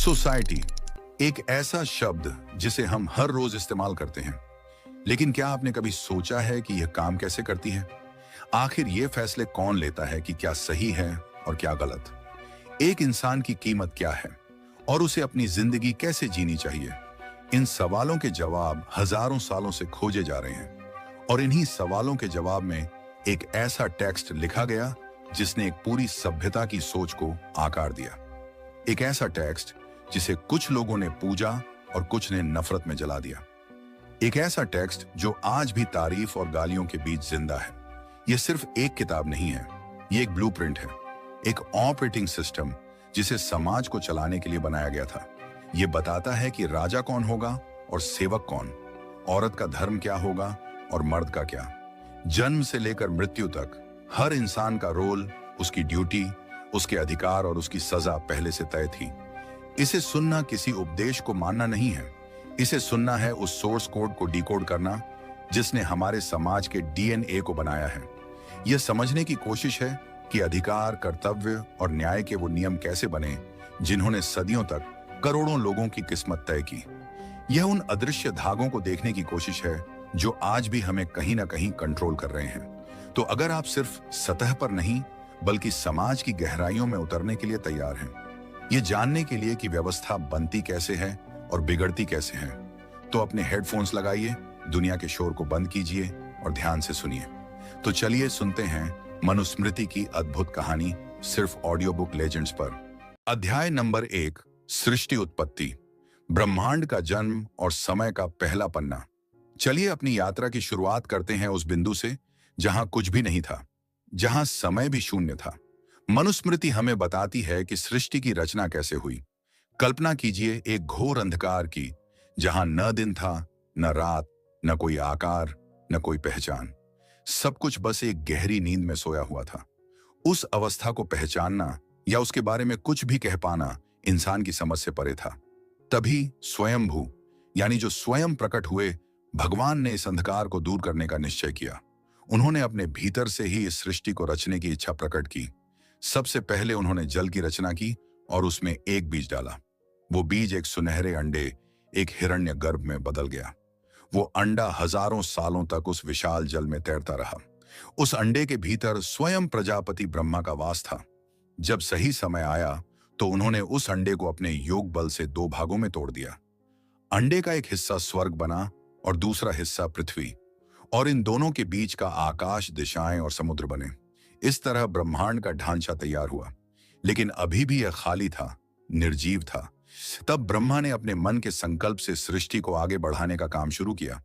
Society एक ऐसा शब्द जिसे हम हर रोज इस्तेमाल करते हैं, लेकिन क्या आपने कभी सोचा है कि यह काम कैसे करती है? आखिर ये फैसले कौन लेता है कि क्या सही है और क्या गलत? एक इंसान की कीमत क्या है और उसे अपनी जिंदगी कैसे जीनी चाहिए? इन सवालों के जवाब हजारों सालों से खोजे जा रहे हैं और इन्हीं सवालों के जवाब में एक ऐसा टेक्स्ट लिखा गया जिसने एक पूरी सभ्यता की सोच को आकार दिया। एक ऐसा टेक्स्ट जिसे कुछ लोगों ने पूजा और कुछ ने नफरत में जला दिया। एक ऐसा टेक्स्ट जो आज भी तारीफ और गालियों के बीच जिंदा है। यह सिर्फ एक किताब नहीं है, यह एक ब्लूप्रिंट है, एक ऑपरेटिंग सिस्टम जिसे समाज को चलाने के लिए बनाया गया था। यह बताता है कि राजा कौन होगा और सेवक कौन, औरत का धर्म क्या होगा और मर्द का क्या। जन्म से लेकर मृत्यु तक हर इंसान का रोल, उसकी ड्यूटी, उसके अधिकार और उसकी सजा पहले से तय थी। इसे सुनना किसी उपदेश को मानना नहीं है, इसे सुनना है उस सोर्स कोड को डिकोड करना जिसने हमारे समाज के डीएनए को बनाया है। यह समझने की कोशिश है कि अधिकार, कर्तव्य और न्याय के वो नियम कैसे बने जिन्होंने सदियों तक करोड़ों लोगों की किस्मत तय की। यह उन अदृश्य धागों को देखने की कोशिश है जो आज भी हमें कहीं ना कहीं कंट्रोल कर रहे हैं। तो अगर आप सिर्फ सतह पर नहीं बल्कि समाज की गहराइयों में उतरने के लिए तैयार हैं, ये जानने के लिए कि व्यवस्था बनती कैसे है और बिगड़ती कैसे है, तो अपने हेडफोन्स लगाइए, दुनिया के शोर को बंद कीजिए और ध्यान से सुनिए। तो चलिए सुनते हैं मनुस्मृति की अद्भुत कहानी, सिर्फ ऑडियो बुक लेजेंड्स पर। अध्याय नंबर 1, सृष्टि उत्पत्ति, ब्रह्मांड का जन्म और समय का पहला पन्ना। चलिए अपनी यात्रा की शुरुआत करते हैं उस बिंदु से जहां कुछ भी नहीं था, जहां समय भी शून्य था। मनुस्मृति हमें बताती है कि सृष्टि की रचना कैसे हुई। कल्पना कीजिए एक घोर अंधकार की, जहां न दिन था, न रात, न कोई आकार, न कोई पहचान। सब कुछ बस एक गहरी नींद में सोया हुआ था। उस अवस्था को पहचानना या उसके बारे में कुछ भी कह पाना इंसान की समझ से परे था। तभी स्वयंभू, यानी जो स्वयं प्रकट हुए, भगवान ने इस अंधकार को दूर करने का निश्चय किया। उन्होंने अपने भीतर से ही इस सृष्टि को रचने की इच्छा प्रकट की। सबसे पहले उन्होंने जल की रचना की और उसमें एक बीज डाला। वो बीज एक सुनहरे अंडे, एक हिरण्यगर्भ में बदल गया। वो अंडा हजारों सालों तक उस विशाल जल में तैरता रहा। उस अंडे के भीतर स्वयं प्रजापति ब्रह्मा का वास था। जब सही समय आया तो उन्होंने उस अंडे को अपने योग बल से 2 भागों में तोड़ दिया। अंडे का एक हिस्सा स्वर्ग बना और दूसरा हिस्सा पृथ्वी, और इन दोनों के बीच का आकाश, दिशाएं और समुद्र बने। इस तरह ब्रह्मांड का ढांचा तैयार हुआ, लेकिन अभी भी यह खाली था, निर्जीव था। तब ब्रह्मा ने अपने मन के संकल्प से सृष्टि को आगे बढ़ाने का काम शुरू किया।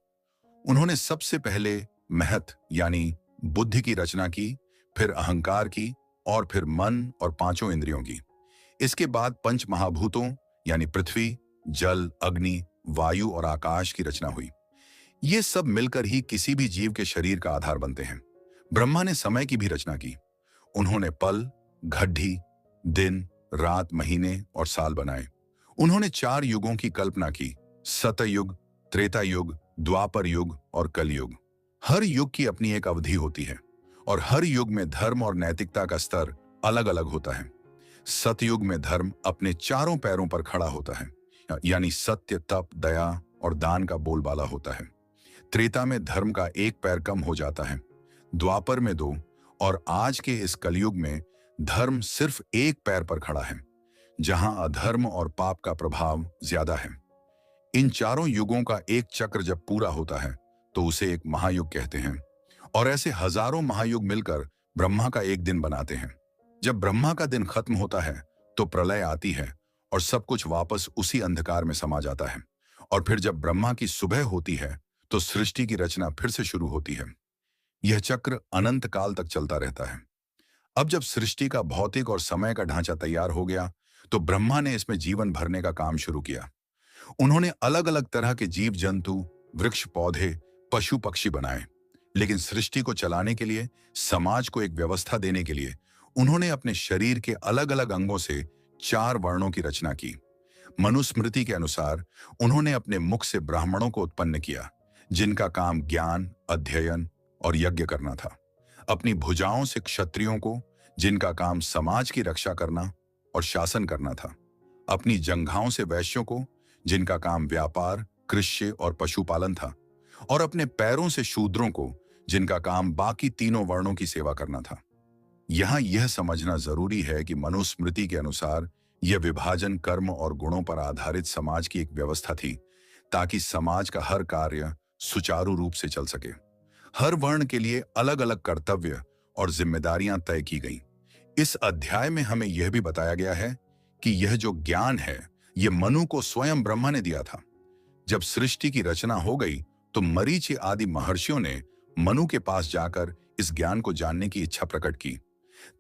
उन्होंने सबसे पहले महत यानी बुद्धि की रचना की, फिर अहंकार की और फिर मन और 5 इंद्रियों की। इसके बाद पंच महाभूतों यानी पृथ्वी, जल, अग्नि, वायु और आकाश की रचना हुई। ये सब मिलकर ही किसी भी जीव के शरीर का आधार बनते हैं। ब्रह्मा ने समय की भी रचना की। उन्होंने पल, घड़ी, दिन, रात, महीने और साल बनाए। उन्होंने 4 युगों की कल्पना की, सतयुग, त्रेता युग, द्वापर युग और कलयुग। हर युग की अपनी एक अवधि होती है और हर युग में धर्म और नैतिकता का स्तर अलग अलग होता है। सतयुग में धर्म अपने 4 पैरों पर खड़ा होता है, यानी सत्य, तप, दया और दान का बोलबाला होता है। त्रेता में धर्म का 1 पैर कम हो जाता है, द्वापर में 2 और आज के इस कलयुग में धर्म सिर्फ 1 पैर पर खड़ा है, जहां अधर्म और पाप का प्रभाव ज्यादा है। इन 4 युगों का एक चक्र जब पूरा होता है तो उसे एक महायुग कहते हैं, और ऐसे हजारों महायुग मिलकर ब्रह्मा का एक दिन बनाते हैं। जब ब्रह्मा का दिन खत्म होता है तो प्रलय आती है और सब कुछ वापस उसी अंधकार में समा जाता है। और फिर जब ब्रह्मा की सुबह होती है तो सृष्टि की रचना फिर से शुरू होती है। यह चक्र अनंत काल तक चलता रहता है। अब जब सृष्टि का भौतिक और समय का ढांचा तैयार हो गया तो ब्रह्मा ने इसमें जीवन भरने का काम शुरू किया। उन्होंने अलग अलग तरह के जीव जंतु, वृक्ष, पौधे, पशु, पक्षी बनाए। लेकिन सृष्टि को चलाने के लिए, समाज को एक व्यवस्था देने के लिए उन्होंने अपने शरीर के अलग अलग अंगों से 4 वर्णों की रचना की। मनुस्मृति के अनुसार उन्होंने अपने मुख से ब्राह्मणों को उत्पन्न किया, जिनका काम ज्ञान, अध्ययन और यज्ञ करना था। अपनी भुजाओं से क्षत्रियों को, जिनका काम समाज की रक्षा करना और शासन करना था। अपनी जंघाओं से वैश्यों को, जिनका काम व्यापार, कृषि और पशुपालन था, और अपने पैरों से शूद्रों को, जिनका काम बाकी तीनों वर्णों की सेवा करना था। यहां यह समझना जरूरी है कि मनुस्मृति के अनुसार यह विभाजन कर्म और गुणों पर आधारित समाज की एक व्यवस्था थी, ताकि समाज का हर कार्य सुचारू रूप से चल सके। हर वर्ण के लिए अलग अलग कर्तव्य और जिम्मेदारियां तय की गईं। इस अध्याय में हमें यह भी बताया गया है कि यह जो ज्ञान है, यह मनु को स्वयं ब्रह्मा ने दिया था। जब सृष्टि की रचना हो गई तो मरीचि आदि महर्षियों ने मनु के पास जाकर इस ज्ञान को जानने की इच्छा प्रकट की।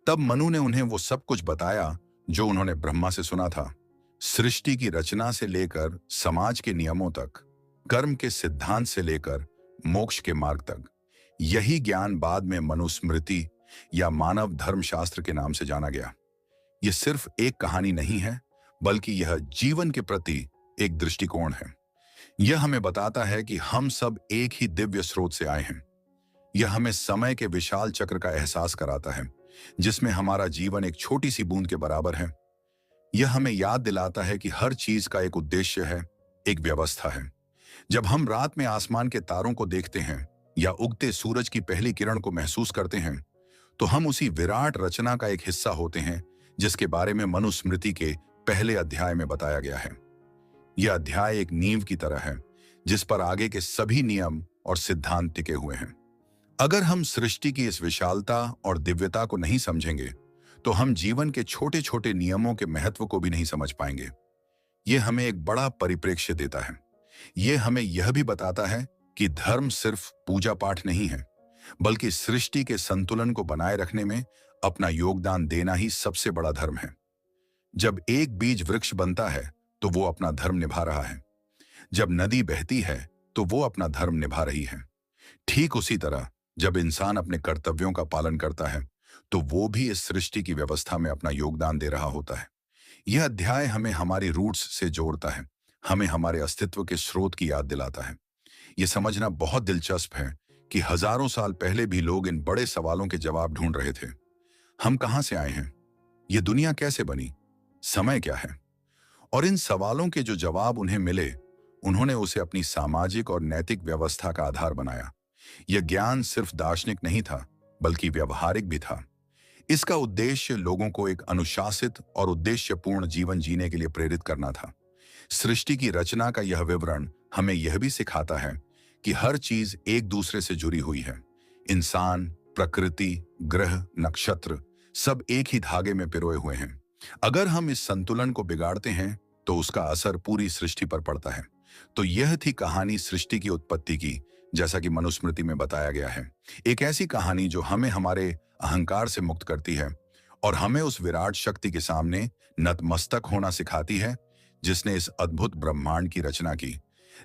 तब मनु ने उन्हें वो सब कुछ बताया जो उन्होंने ब्रह्मा से सुना था। सृष्टि की रचना से लेकर समाज के नियमों तक, कर्म के सिद्धांत से लेकर मोक्ष के मार्ग तक। यही ज्ञान बाद में मनुस्मृति या मानव धर्मशास्त्र के नाम से जाना गया। यह सिर्फ एक कहानी नहीं है, बल्कि यह जीवन के प्रति एक दृष्टिकोण है। यह हमें बताता है कि हम सब एक ही दिव्य स्रोत से आए हैं। यह हमें समय के विशाल चक्र का एहसास कराता है, जिसमें हमारा जीवन एक छोटी सी बूंद के बराबर है। यह हमें याद दिलाता है कि हर चीज का एक उद्देश्य है, एक व्यवस्था है। जब हम रात में आसमान के तारों को देखते हैं या उगते सूरज की पहली किरण को महसूस करते हैं, तो हम उसी विराट रचना का एक हिस्सा होते हैं, जिसके बारे में मनुस्मृति के पहले अध्याय में बताया गया है। यह अध्याय एक नींव की तरह है, जिस पर आगे के सभी नियम और सिद्धांत टिके हुए हैं। अगर हम सृष्टि की इस विशालता और दिव्यता को नहीं समझेंगे, तो हम जीवन के छोटे छोटे नियमों के महत्व को भी नहीं समझ पाएंगे। यह हमें एक बड़ा परिप्रेक्ष्य देता है। यह हमें यह भी बताता है कि धर्म सिर्फ पूजा पाठ नहीं है, बल्कि सृष्टि के संतुलन को बनाए रखने में अपना योगदान देना ही सबसे बड़ा धर्म है। जब एक बीज वृक्ष बनता है तो वो अपना धर्म निभा रहा है। जब नदी बहती है तो वो अपना धर्म निभा रही है। ठीक उसी तरह जब इंसान अपने कर्तव्यों का पालन करता है, तो वो भी इस सृष्टि की व्यवस्था में अपना योगदान दे रहा होता है। यह अध्याय हमें हमारी रूट्स से जोड़ता है, हमें हमारे अस्तित्व के स्रोत की याद दिलाता है। यह समझना बहुत दिलचस्प है कि हजारों साल पहले भी लोग इन बड़े सवालों के जवाब ढूंढ रहे थे। हम कहां से आए हैं? यह दुनिया कैसे बनी? समय क्या है? और इन सवालों के जो जवाब उन्हें मिले, उन्होंने उसे अपनी सामाजिक और नैतिक व्यवस्था का आधार बनाया। यह ज्ञान सिर्फ दार्शनिक नहीं था, बल्कि व्यवहारिक भी था। इसका उद्देश्य लोगों को एक अनुशासित और उद्देश्यपूर्ण जीवन जीने के लिए प्रेरित करना था। सृष्टि की रचना का यह विवरण हमें यह भी सिखाता है कि हर चीज एक दूसरे से जुड़ी हुई है। इंसान, प्रकृति, ग्रह, नक्षत्र सब एक ही धागे में पिरोए हुए हैं। अगर हम इस संतुलन को बिगाड़ते हैं तो उसका असर पूरी सृष्टि पर पड़ता है। तो यह थी कहानी सृष्टि की उत्पत्ति की, जैसा कि मनुस्मृति में बताया गया है। एक ऐसी कहानी जो हमें हमारे अहंकार से मुक्त करती है और हमें उस विराट शक्ति के सामने नतमस्तक होना सिखाती है, जिसने इस अद्भुत ब्रह्मांड की रचना की।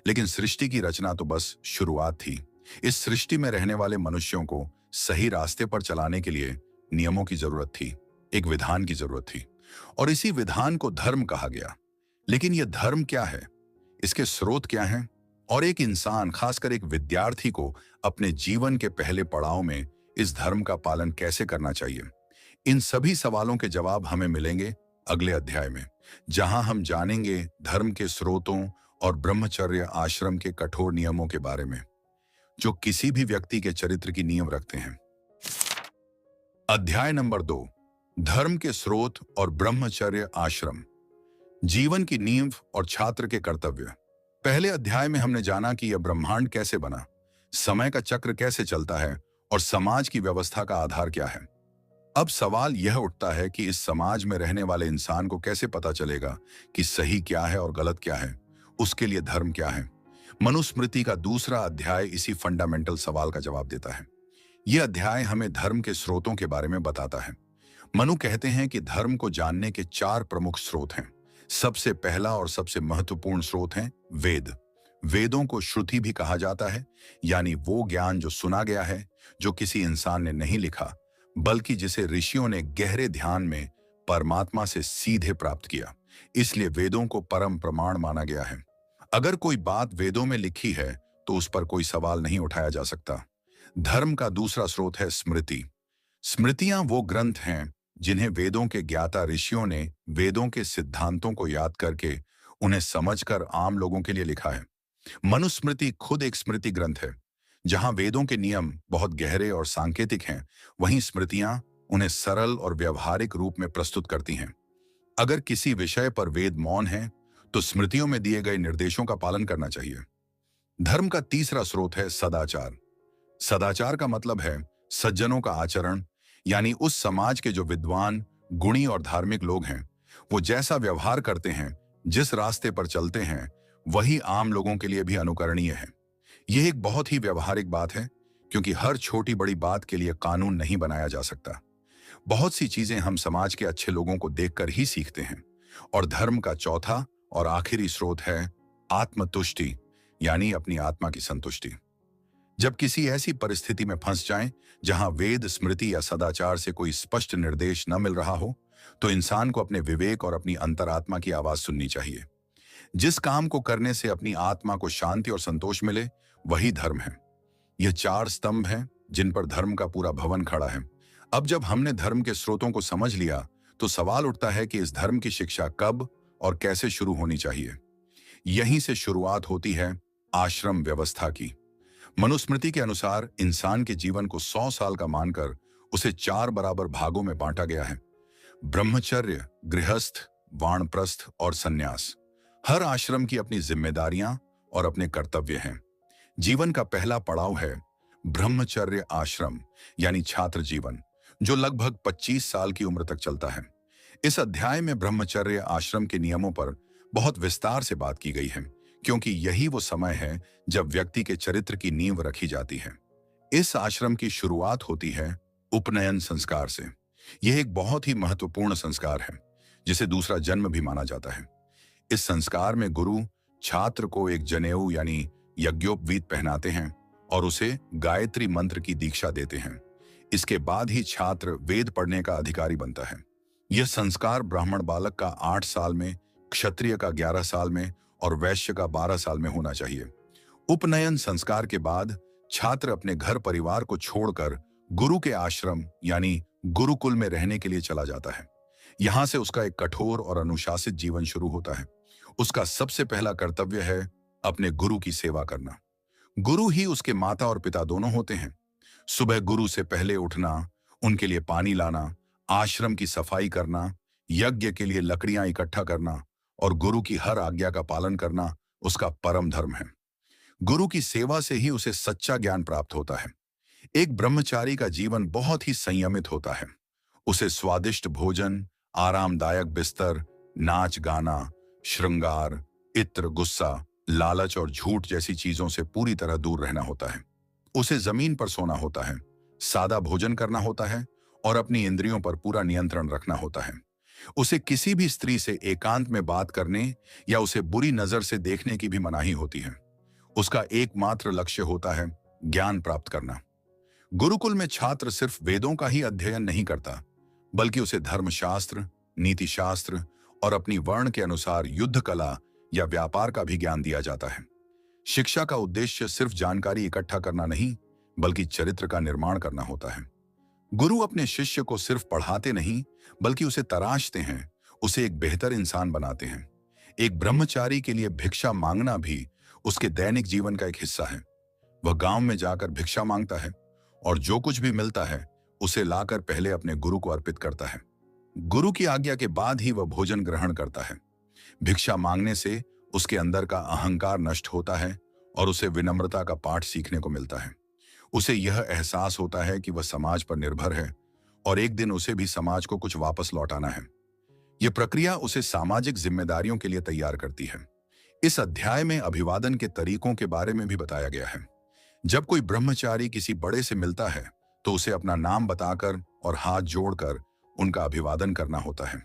लेकिन सृष्टि की रचना तो बस शुरुआत थी। इस सृष्टि में रहने वाले मनुष्यों को सही रास्ते पर चलाने के लिए नियमों की जरूरत थी, एक विधान की जरूरत थी, और इसी विधान को धर्म कहा गया। लेकिन यह धर्म क्या है? इसके स्रोत क्या हैं? और एक इंसान, खासकर एक विद्यार्थी को अपने जीवन के पहले पड़ाव में इस धर्म का पालन कैसे करना चाहिए? इन सभी सवालों के जवाब हमें मिलेंगे अगले अध्याय में, जहां हम जानेंगे धर्म के स्रोतों और ब्रह्मचर्य आश्रम के कठोर नियमों के बारे में, जो किसी भी व्यक्ति के चरित्र की नींव रखते हैं। अध्याय नंबर 2, धर्म के स्रोत और ब्रह्मचर्य आश्रम, जीवन की नींव और छात्र के कर्तव्य। पहले अध्याय में हमने जाना कि यह ब्रह्मांड कैसे बना, समय का चक्र कैसे चलता है और समाज की व्यवस्था का आधार क्या है। अब सवाल यह उठता है कि इस समाज में रहने वाले इंसान को कैसे पता चलेगा कि सही क्या है और गलत क्या है, उसके लिए धर्म क्या है। मनुस्मृति का दूसरा अध्याय इसी फंडामेंटल सवाल का जवाब देता है। यह अध्याय हमें धर्म के स्रोतों के बारे में बताता है। मनु कहते हैं कि धर्म को जानने के 4 प्रमुख स्रोत हैं। सबसे पहला और सबसे महत्वपूर्ण स्रोत है वेद। वेदों को श्रुति भी कहा जाता है, यानी वो ज्ञान जो सुना गया है, जो किसी इंसान ने नहीं लिखा, बल्कि जिसे ऋषियों ने गहरे ध्यान में परमात्मा से सीधे प्राप्त किया। इसलिए वेदों को परम प्रमाण माना गया है। अगर कोई बात वेदों में लिखी है तो उस पर कोई सवाल नहीं उठाया जा सकता। धर्म का दूसरा स्रोत है स्मृति। स्मृतियां वो ग्रंथ हैं जिन्हें वेदों के ज्ञाता ऋषियों ने वेदों के सिद्धांतों को याद करके उन्हें समझकर आम लोगों के लिए लिखा है। मनुस्मृति खुद एक स्मृति ग्रंथ है। जहां वेदों के नियम बहुत गहरे और सांकेतिक हैं, वहीं स्मृतियां उन्हें सरल और व्यवहारिक रूप में प्रस्तुत करती हैं। अगर किसी विषय पर वेद मौन है, तो स्मृतियों में दिए गए निर्देशों का पालन करना चाहिए। धर्म का तीसरा स्रोत है सदाचार। सदाचार का मतलब है सज्जनों का आचरण, यानी उस समाज के जो विद्वान, गुणी और धार्मिक लोग हैं, वो जैसा व्यवहार करते हैं, जिस रास्ते पर चलते हैं, वही आम लोगों के लिए भी अनुकरणीय है। यह एक बहुत ही व्यवहारिक बात है, क्योंकि हर छोटी बड़ी बात के लिए कानून नहीं बनाया जा सकता। बहुत सी चीजें हम समाज के अच्छे लोगों को देखकर ही सीखते हैं। और धर्म का चौथा और आखिरी स्रोत है आत्मतुष्टि, यानी अपनी आत्मा की संतुष्टि। जब किसी ऐसी परिस्थिति में फंस जाएं जहां वेद, स्मृति या सदाचार से कोई स्पष्ट निर्देश न मिल रहा हो, तो इंसान को अपने विवेक और अपनी अंतरात्मा की आवाज सुननी चाहिए। जिस काम को करने से अपनी आत्मा को शांति और संतोष मिले, वही धर्म है। यह चार स्तंभ हैं जिन पर धर्म का पूरा भवन खड़ा है। अब जब हमने धर्म के स्रोतों को समझ लिया, तो सवाल उठता है कि इस धर्म की शिक्षा कब और कैसे शुरू होनी चाहिए। यहीं से शुरुआत होती है आश्रम व्यवस्था की। मनुस्मृति के अनुसार इंसान के जीवन को 100 साल का मानकर उसे 4 बराबर भागों में बांटा गया है: ब्रह्मचर्य, गृहस्थ, वानप्रस्थ और सन्यास। हर आश्रम की अपनी जिम्मेदारियां और अपने कर्तव्य हैं। जीवन का पहला पड़ाव है ब्रह्मचर्य आश्रम, यानी छात्र जीवन, जो लगभग 25 साल की उम्र तक चलता है। इस अध्याय में ब्रह्मचर्य आश्रम के नियमों पर बहुत विस्तार से बात की गई है, क्योंकि यही वो समय है जब व्यक्ति के चरित्र की नींव रखी जाती है। इस आश्रम की शुरुआत होती है उपनयन संस्कार से। यह एक बहुत ही महत्वपूर्ण संस्कार है, जिसे दूसरा जन्म भी माना जाता है। इस संस्कार में गुरु छात्र को एक जनेऊ यानी यज्ञोपवीत पहनाते हैं और उसे गायत्री मंत्र की दीक्षा देते हैं। इसके बाद ही छात्र वेद पढ़ने का अधिकारी बनता है। यह संस्कार ब्राह्मण बालक का 8 साल में, क्षत्रिय का 11 साल में और वैश्य का 12 साल में होना चाहिए। उपनयन संस्कार के बाद छात्र अपने घर परिवार को छोड़कर गुरु के आश्रम यानी गुरुकुल में रहने के लिए चला जाता है। यहां से उसका एक कठोर और अनुशासित जीवन शुरू होता है। उसका सबसे पहला कर्तव्य है अपने गुरु की सेवा करना। गुरु ही उसके माता और पिता दोनों होते हैं। सुबह गुरु से पहले उठना, उनके लिए पानी लाना, आश्रम की सफाई करना, यज्ञ के लिए लकड़ियां इकट्ठा करना और गुरु की हर आज्ञा का पालन करना उसका परम धर्म है। गुरु की सेवा से ही उसे सच्चा ज्ञान प्राप्त होता है। एक ब्रह्मचारी का जीवन बहुत ही संयमित होता है। उसे स्वादिष्ट भोजन, आरामदायक बिस्तर, नाच गाना, श्रृंगार, इत्र, गुस्सा, लालच और झूठ जैसी चीजों से पूरी तरह दूर रहना होता है। उसे जमीन पर सोना होता है, सादा भोजन करना होता है और अपनी इंद्रियों पर पूरा नियंत्रण रखना होता है। उसे किसी भी स्त्री से एकांत में बात करने या उसे बुरी नजर से देखने की भी मनाही होती है। उसका एकमात्र लक्ष्य होता है ज्ञान प्राप्त करना। गुरुकुल में छात्र सिर्फ वेदों का ही अध्ययन नहीं करता, बल्कि उसे धर्मशास्त्र, नीतिशास्त्र और अपनी वर्ण के अनुसार युद्ध कला या व्यापार का भी ज्ञान दिया जाता है। शिक्षा का उद्देश्य सिर्फ जानकारी इकट्ठा करना नहीं, बल्कि चरित्र का निर्माण करना होता है। गुरु अपने शिष्य को सिर्फ पढ़ाते नहीं, बल्कि उसे तराशते हैं, उसे एक बेहतर इंसान बनाते हैं। एक ब्रह्मचारी के लिए भिक्षा मांगना भी उसके दैनिक जीवन का एक हिस्सा है। वह गांव में जाकर भिक्षा मांगता है और जो कुछ भी मिलता है उसे लाकर पहले अपने गुरु को अर्पित करता है। गुरु की आज्ञा के बाद ही वह भोजन ग्रहण करता है। भिक्षा मांगने से उसके अंदर का अहंकार नष्ट होता है और उसे विनम्रता का पाठ सीखने को मिलता है। उसे यह एहसास होता है कि वह समाज पर निर्भर है और एक दिन उसे भी समाज को कुछ वापस लौटाना है। यह प्रक्रिया उसे सामाजिक जिम्मेदारियों के लिए तैयार करती है। इस अध्याय में अभिवादन के तरीकों के बारे में भी बताया गया है। जब कोई ब्रह्मचारी किसी बड़े से मिलता है, तो उसे अपना नाम बताकर और हाथ जोड़कर उनका अभिवादन करना होता है।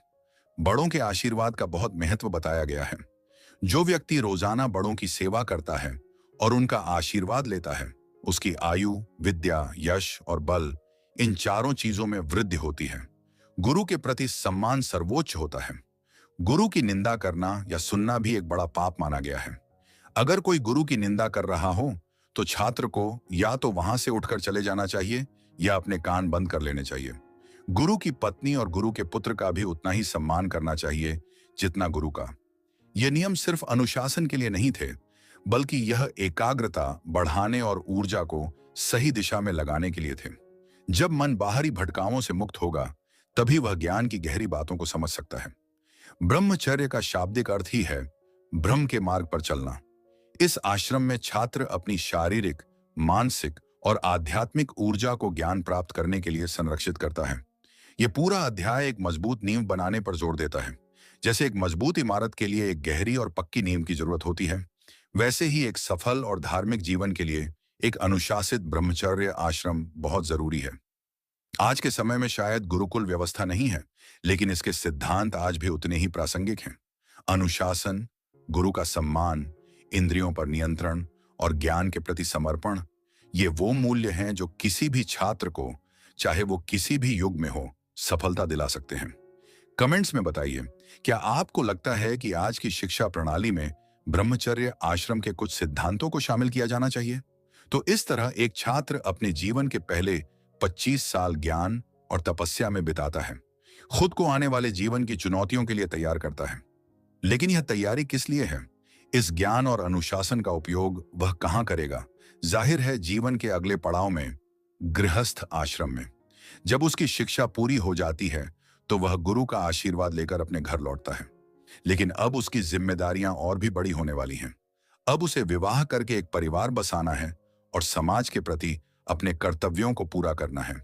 बड़ों के आशीर्वाद का बहुत महत्व बताया गया है। जो व्यक्ति रोजाना बड़ों की सेवा करता है और उनका आशीर्वाद लेता है, उसकी आयु, विद्या, यश और बल, इन चारों चीजों में वृद्धि होती है। गुरु के प्रति सम्मान सर्वोच्च होता है। गुरु की निंदा करना या सुनना भी एक बड़ा पाप माना गया है। अगर कोई गुरु की निंदा कर रहा हो, तो छात्र को या तो वहां से उठकर चले जाना चाहिए या अपने कान बंद कर लेने चाहिए। गुरु की पत्नी और गुरु के पुत्र का भी उतना ही सम्मान करना चाहिए जितना गुरु का। ये नियम सिर्फ अनुशासन के लिए नहीं थे, बल्कि यह एकाग्रता बढ़ाने और ऊर्जा को सही दिशा में लगाने के लिए थे। जब मन बाहरी भटकावों से मुक्त होगा, तभी वह ज्ञान की गहरी बातों को समझ सकता है। ब्रह्मचर्य का शाब्दिक अर्थ ही है ब्रह्म के मार्ग पर चलना। इस आश्रम में छात्र अपनी शारीरिक, मानसिक और आध्यात्मिक ऊर्जा को ज्ञान प्राप्त करने के लिए संरक्षित करता है। यह पूरा अध्याय एक मजबूत नींव बनाने पर जोर देता है। जैसे एक मजबूत इमारत के लिए एक गहरी और पक्की नींव की जरूरत होती है, वैसे ही एक सफल और धार्मिक जीवन के लिए एक अनुशासित ब्रह्मचर्य आश्रम बहुत जरूरी है। आज के समय में शायद गुरुकुल व्यवस्था नहीं है, लेकिन इसके सिद्धांत आज भी उतने ही प्रासंगिक हैं। अनुशासन, गुरु का सम्मान, इंद्रियों पर नियंत्रण और ज्ञान के प्रति समर्पण, ये वो मूल्य हैं जो किसी भी छात्र को, चाहे वो किसी भी युग में हो, सफलता दिला सकते हैं। कमेंट्स में बताइए, क्या आपको लगता है कि आज की शिक्षा प्रणाली में ब्रह्मचर्य आश्रम के कुछ सिद्धांतों को शामिल किया जाना चाहिए? तो इस तरह एक छात्र अपने जीवन के पहले 25 साल ज्ञान और तपस्या में बिताता है, खुद को आने वाले जीवन की चुनौतियों के लिए तैयार करता है। लेकिन यह तैयारी किस लिए है? इस ज्ञान और अनुशासन का उपयोग वह कहां करेगा? जाहिर है, जीवन के अगले पड़ाव में, गृहस्थ आश्रम में। जब उसकी शिक्षा पूरी हो जाती है, तो वह गुरु का आशीर्वाद लेकर अपने घर लौटता है। लेकिन अब उसकी जिम्मेदारियां और भी बड़ी होने वाली हैं। अब उसे विवाह करके एक परिवार बसाना है और समाज के प्रति अपने कर्तव्यों को पूरा करना है।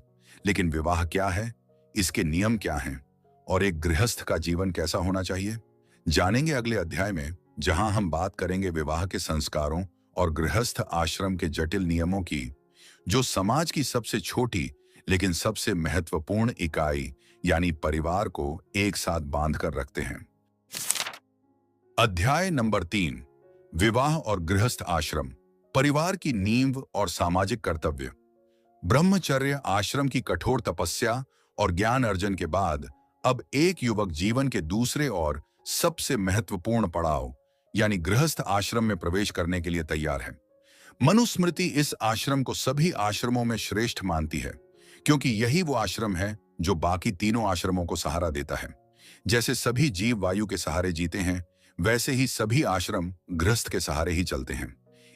लेकिन विवाह क्या है, इसके नियम क्या हैं और एक गृहस्थ का जीवन कैसा होना चाहिए, जानेंगे अगले अध्याय में, जहां हम बात करेंगे विवाह के संस्कारों और गृहस्थ आश्रम के जटिल नियमों की, जो समाज की सबसे छोटी लेकिन सबसे महत्वपूर्ण इकाई यानी परिवार को एक साथ बांध कर रखते हैं। अध्याय नंबर 3, विवाह और गृहस्थ आश्रम, परिवार की नींव और सामाजिक कर्तव्य। ब्रह्मचर्य आश्रम की कठोर तपस्या और ज्ञान अर्जन के बाद अब एक युवक जीवन के दूसरे और सबसे महत्वपूर्ण पड़ाव यानी गृहस्थ आश्रम में प्रवेश करने के लिए तैयार है। मनुस्मृति इस आश्रम को सभी आश्रमों में श्रेष्ठ मानती है, क्योंकि यही वो आश्रम है जो बाकी तीनों आश्रमों को सहारा देता है। जैसे सभी जीव वायु के सहारे जीते हैं, वैसे ही सभी आश्रम गृहस्थ के सहारे ही चलते हैं।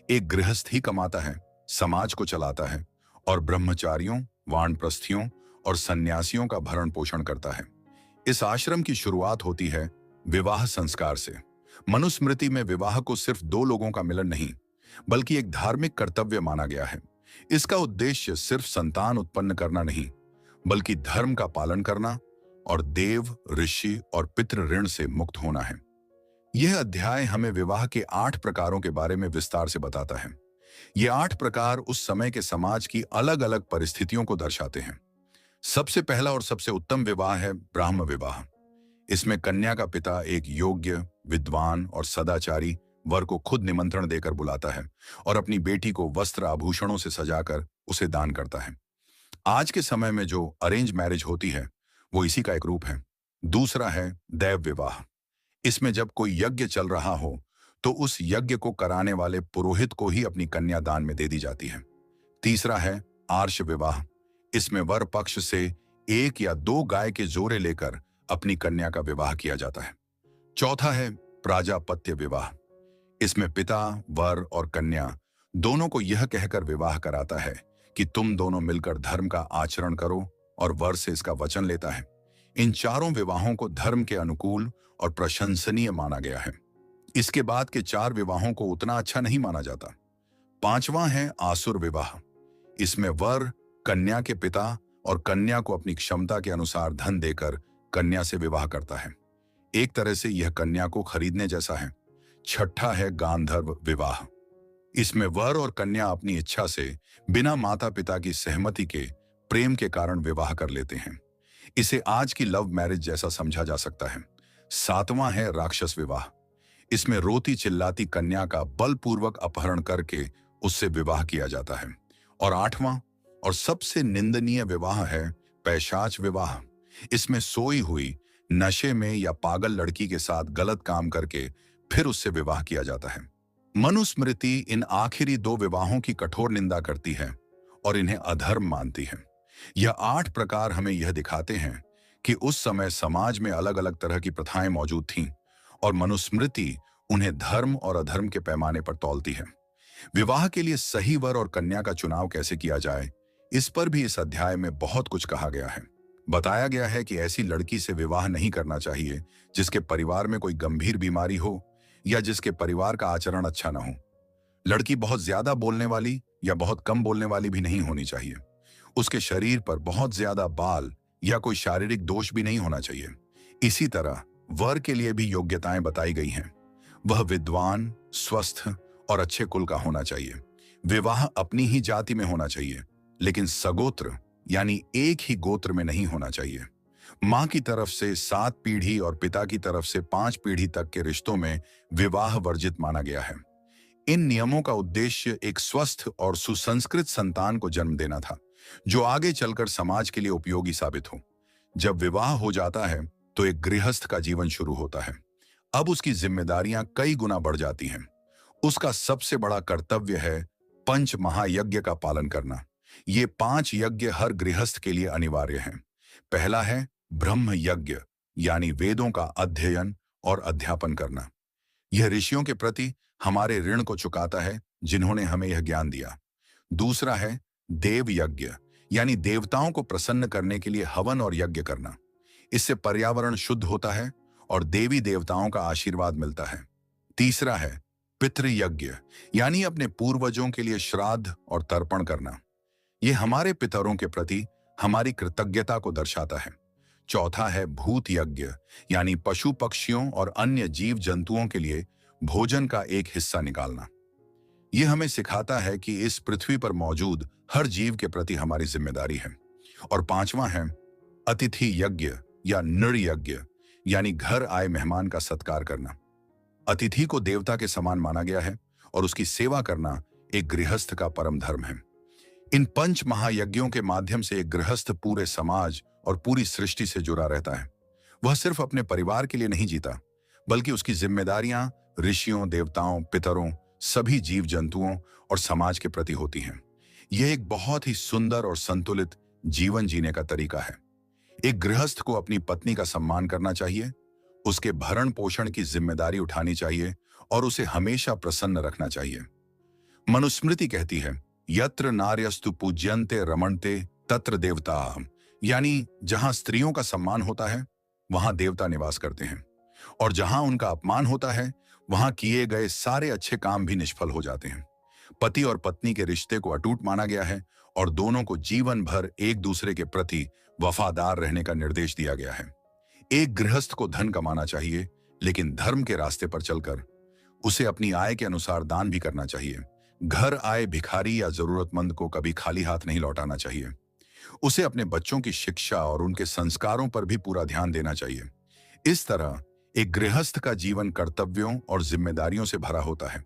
एक गृहस्थ ही कमाता है, समाज को चलाता है और ब्रह्मचारियों, वानप्रस्थियों और सन्यासियों का भरण पोषण करता है। इस आश्रम की शुरुआत होती है विवाह संस्कार से। मनुस्मृति में विवाह को सिर्फ दो लोगों का मिलन नहीं, बल्कि एक धार्मिक कर्तव्य माना गया है। इसका उद्देश्य सिर्फ संतान उत्पन्न करना नहीं, बल्कि धर्म का पालन करना और देव, ऋषि और पितृ ऋण से मुक्त होना है। यह अध्याय हमें विवाह के 8 प्रकारों के बारे में विस्तार से बताता है। ये 8 प्रकार उस समय के समाज की अलग अलग परिस्थितियों को दर्शाते हैं। सबसे पहला और सबसे उत्तम विवाह है ब्राह्म विवाह। इसमें कन्या का पिता एक योग्य, विद्वान और सदाचारी वर को खुद निमंत्रण देकर बुलाता है और अपनी बेटी को वस्त्र आभूषणों से सजाकर उसे दान करता है। आज के समय में जो अरेंज मैरिज होती है, वो इसी का एक रूप है। दूसरा है दैव विवाह। इसमें जब कोई यज्ञ चल रहा हो, तो उस यज्ञ को कराने वाले पुरोहित को ही अपनी कन्या दान में दे दी जाती है। तीसरा है आर्ष विवाह। इसमें वर पक्ष से 1 या 2 गाय के जोड़े लेकर अपनी कन्या का विवाह किया जाता है। चौथा है प्राजापत्य विवाह। इसमें पिता, वर और कन्या दोनों को यह कहकर विवाह कराता है कि तुम दोनों मिलकर धर्म का आचरण करो, और वर से इसका वचन लेता है। इन चारों विवाहों को धर्म के अनुकूल और प्रशंसनीय माना गया है। इसके बाद के 4 विवाहों को उतना अच्छा नहीं माना जाता। 5वां है आसुर विवाह। इसमें वर कन्या के पिता और कन्या को अपनी क्षमता के अनुसार धन देकर कन्या से विवाह करता है। एक तरह से यह कन्या को खरीदने जैसा है। छठा है गांधर्व विवाह। इसमें वर और कन्या अपनी इच्छा से बिना माता पिता की सहमति के प्रेम के कारण विवाह कर लेते हैं। इसे आज की लव मैरिज जैसा समझा जा सकता है। 7वां है राक्षस विवाह। इसमें रोती चिल्लाती कन्या का बलपूर्वक अपहरण करके उससे विवाह किया जाता है। और 8वां और सबसे निंदनीय विवाह है पैशाच विवाह। इसमें सोई हुई, नशे में या पागल लड़की के साथ गलत काम करके फिर उससे विवाह किया जाता है। मनुस्मृति इन आखिरी 2 विवाहों की कठोर निंदा करती है और इन्हें अधर्म मानती है। यह 8 प्रकार हमें यह दिखाते हैं कि उस समय समाज में अलग अलग तरह की प्रथाएं मौजूद थीं और मनुस्मृति उन्हें धर्म और अधर्म के पैमाने पर तौलती है। विवाह के लिए सही वर और कन्या का चुनाव कैसे किया जाए, इस पर भी इस अध्याय में बहुत कुछ कहा गया है। बताया गया है कि ऐसी लड़की से विवाह नहीं करना चाहिए जिसके परिवार में कोई गंभीर बीमारी हो या जिसके परिवार का आचरण अच्छा न हो। लड़की बहुत ज्यादा बोलने वाली या बहुत कम बोलने वाली भी नहीं होनी चाहिए। उसके शरीर पर बहुत ज्यादा बाल या कोई शारीरिक दोष भी नहीं होना चाहिए। इसी तरह वर के लिए भी योग्यताएं बताई गई हैं। वह विद्वान, स्वस्थ और अच्छे कुल का होना चाहिए। विवाह अपनी ही जाति में होना चाहिए, लेकिन सगोत्र यानी एक ही गोत्र में नहीं होना चाहिए। मां की तरफ से 7 पीढ़ी और पिता की तरफ से 5 पीढ़ी तक के रिश्तों में विवाह वर्जित माना गया है। इन नियमों का उद्देश्य एक स्वस्थ और सुसंस्कृत संतान को जन्म देना था, जो आगे चलकर समाज के लिए उपयोगी साबित हो। जब विवाह हो जाता है तो एक गृहस्थ का जीवन शुरू होता है। अब उसकी जिम्मेदारियां कई गुना बढ़ जाती हैं। उसका सबसे बड़ा कर्तव्य है पंच महायज्ञ का पालन करना। ये 5 यज्ञ हर गृहस्थ के लिए अनिवार्य हैं। पहला है ब्रह्म यज्ञ, यानी वेदों का अध्ययन और अध्यापन करना। यह ऋषियों के प्रति हमारे ऋण को चुकाता है जिन्होंने हमें यह ज्ञान दिया। दूसरा है देव यज्ञ, यानी देवताओं को प्रसन्न करने के लिए हवन और यज्ञ करना। इससे पर्यावरण शुद्ध होता है और देवी देवताओं का आशीर्वाद मिलता है। तीसरा है पितृयज्ञ, यानी अपने पूर्वजों के लिए श्राद्ध और तर्पण करना। यह हमारे पितरों के प्रति हमारी कृतज्ञता को दर्शाता है। चौथा है भूत यज्ञ, यानी पशु पक्षियों और अन्य जीव जंतुओं के लिए भोजन का एक हिस्सा निकालना। यह हमें सिखाता है कि इस पृथ्वी पर मौजूद हर जीव के प्रति हमारी जिम्मेदारी है। और पांचवा है अतिथि यज्ञ या नृ यज्ञ, यानी घर आए मेहमान का सत्कार करना। अतिथि को देवता के समान माना गया है और उसकी सेवा करना एक गृहस्थ का परम धर्म है। इन पंच महायज्ञों के माध्यम से एक गृहस्थ पूरे समाज और पूरी सृष्टि से जुड़ा रहता है। वह सिर्फ अपने परिवार के लिए नहीं जीता, बल्कि उसकी जिम्मेदारियां ऋषियों, देवताओं, पितरों, सभी जीव जंतुओं और समाज के प्रति होती हैं। यह एक बहुत ही सुंदर और संतुलित जीवन जीने का तरीका है। एक गृहस्थ को अपनी पत्नी का सम्मान करना चाहिए, उसके भरण पोषण की जिम्मेदारी उठानी चाहिए और उसे हमेशा प्रसन्न रखना चाहिए। मनुस्मृति कहती है, यत्र नार्यस्तु पूज्यन्ते रमणते तत्र देवता, यानी जहां स्त्रियों का सम्मान होता है वहां देवता निवास करते हैं, और जहां उनका अपमान होता है वहां किए गए सारे अच्छे काम भी निष्फल हो जाते हैं। पति और पत्नी के रिश्ते को अटूट माना गया है और दोनों को जीवन भर एक दूसरे के प्रति वफादार रहने का निर्देश दिया गया है। एक गृहस्थ को धन कमाना चाहिए, लेकिन धर्म के रास्ते पर चलकर उसे अपनी आय के अनुसार दान भी करना चाहिए। घर आए भिखारी या जरूरतमंद को कभी खाली हाथ नहीं लौटाना चाहिए। उसे अपने बच्चों की शिक्षा और उनके संस्कारों पर भी पूरा ध्यान देना चाहिए। इस तरह एक गृहस्थ का जीवन कर्तव्यों और जिम्मेदारियों से भरा होता है।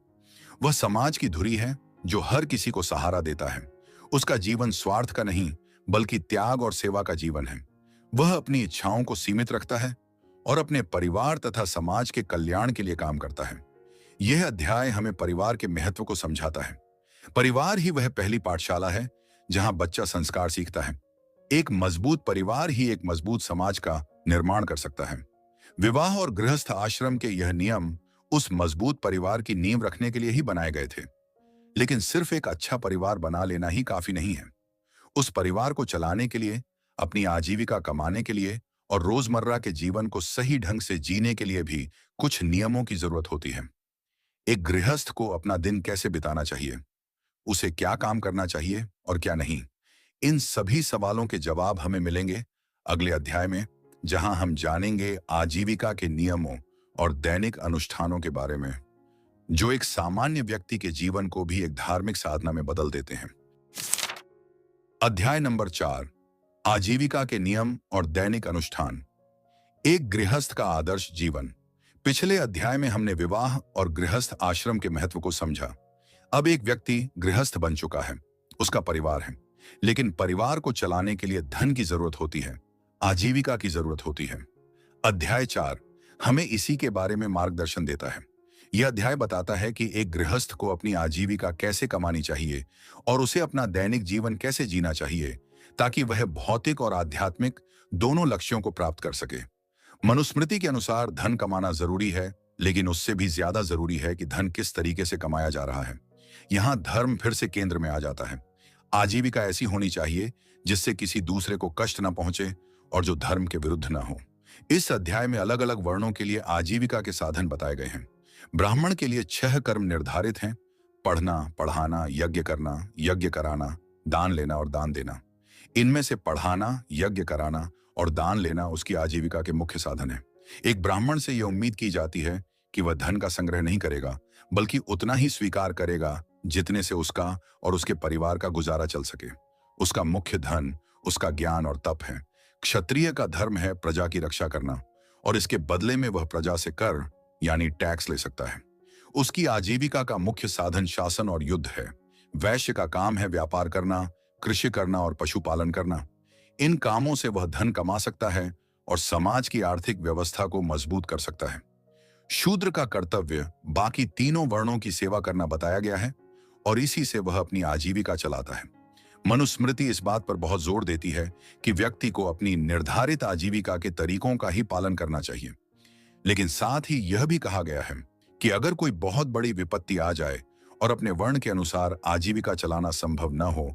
वह समाज की धुरी है जो हर किसी को सहारा देता है। उसका जीवन स्वार्थ का नहीं, बल्कि त्याग और सेवा का जीवन है। वह अपनी इच्छाओं को सीमित रखता है और अपने परिवार तथा समाज के कल्याण के लिए काम करता है। यह अध्याय हमें परिवार के महत्व को समझाता है। परिवार ही वह पहली पाठशाला है जहां बच्चा संस्कार सीखता है। एक मजबूत परिवार ही एक मजबूत समाज का निर्माण कर सकता है। विवाह और गृहस्थ आश्रम के यह नियम उस मजबूत परिवार की नींव रखने के लिए ही बनाए गए थे। लेकिन सिर्फ एक अच्छा परिवार बना लेना ही काफी नहीं है। उस परिवार को चलाने के लिए, अपनी आजीविका कमाने के लिए और रोजमर्रा के जीवन को सही ढंग से जीने के लिए भी कुछ नियमों की जरूरत होती है। एक गृहस्थ को अपना दिन कैसे बिताना चाहिए, उसे क्या काम करना चाहिए और क्या नहीं, इन सभी सवालों के जवाब हमें मिलेंगे अगले अध्याय में, जहां हम जानेंगे आजीविका के नियमों और दैनिक अनुष्ठानों के बारे में, जो एक सामान्य व्यक्ति के जीवन को भी एक धार्मिक साधना में बदल देते हैं। अध्याय नंबर 4, आजीविका के नियम और दैनिक अनुष्ठान। एक गृहस्थ का आदर्श जीवन। पिछले अध्याय में हमने विवाह और गृहस्थ आश्रम के महत्व को समझा। अब एक व्यक्ति गृहस्थ बन चुका है, उसका परिवार है, लेकिन परिवार को चलाने के लिए धन की जरूरत होती है, आजीविका की जरूरत होती है। अध्याय 4 हमें इसी के बारे में मार्गदर्शन देता है। यह अध्याय बताता है कि एक गृहस्थ को अपनी आजीविका कैसे कमानी चाहिए और उसे अपना दैनिक जीवन कैसे जीना चाहिए, ताकि वह भौतिक और आध्यात्मिक दोनों लक्ष्यों को प्राप्त कर सके। मनुस्मृति के अनुसार धन कमाना जरूरी है, लेकिन उससे भी ज्यादा जरूरी है कि धन किस तरीके से कमाया जा रहा है। यहाँ धर्म फिर से केंद्र में आ जाता है। आजीविका ऐसी होनी चाहिए जिससे किसी दूसरे को कष्ट न पहुंचे और जो धर्म के विरुद्ध न हो। इस अध्याय में अलग अलग वर्णों के लिए आजीविका के साधन बताए गए हैं। ब्राह्मण के लिए 6 कर्म निर्धारित हैं: पढ़ना, पढ़ाना, यज्ञ करना, यज्ञ कराना, दान लेना और दान देना। इनमें से पढ़ाना, यज्ञ कराना और दान लेना उसकी आजीविका के मुख्य साधन है। एक ब्राह्मण से यह उम्मीद की जाती है कि वह धन का संग्रह नहीं करेगा, बल्कि उतना ही स्वीकार करेगा जितने से उसका और उसके परिवार का गुजारा चल सके। उसका मुख्य धन उसका ज्ञान और तप है। क्षत्रिय का धर्म है प्रजा की रक्षा करना, और इसके बदले में वह प्रजा से कर यानी टैक्स ले सकता है। उसकी आजीविका का मुख्य साधन शासन और युद्ध है। वैश्य का काम है व्यापार करना, कृषि करना और पशुपालन करना। इन कामों से वह धन कमा सकता है और समाज की आर्थिक व्यवस्था को मजबूत कर सकता है। शूद्र का कर्तव्य बाकी तीनों वर्णों की सेवा करना बताया गया है और इसी से वह अपनी आजीविका चलाता है। मनुस्मृति इस बात पर बहुत जोर देती है कि व्यक्ति को अपनी निर्धारित आजीविका के तरीकों का ही पालन करना चाहिए, लेकिन साथ ही यह भी कहा गया है कि अगर कोई बहुत बड़ी विपत्ति आ जाए और अपने वर्ण के अनुसार आजीविका चलाना संभव न हो,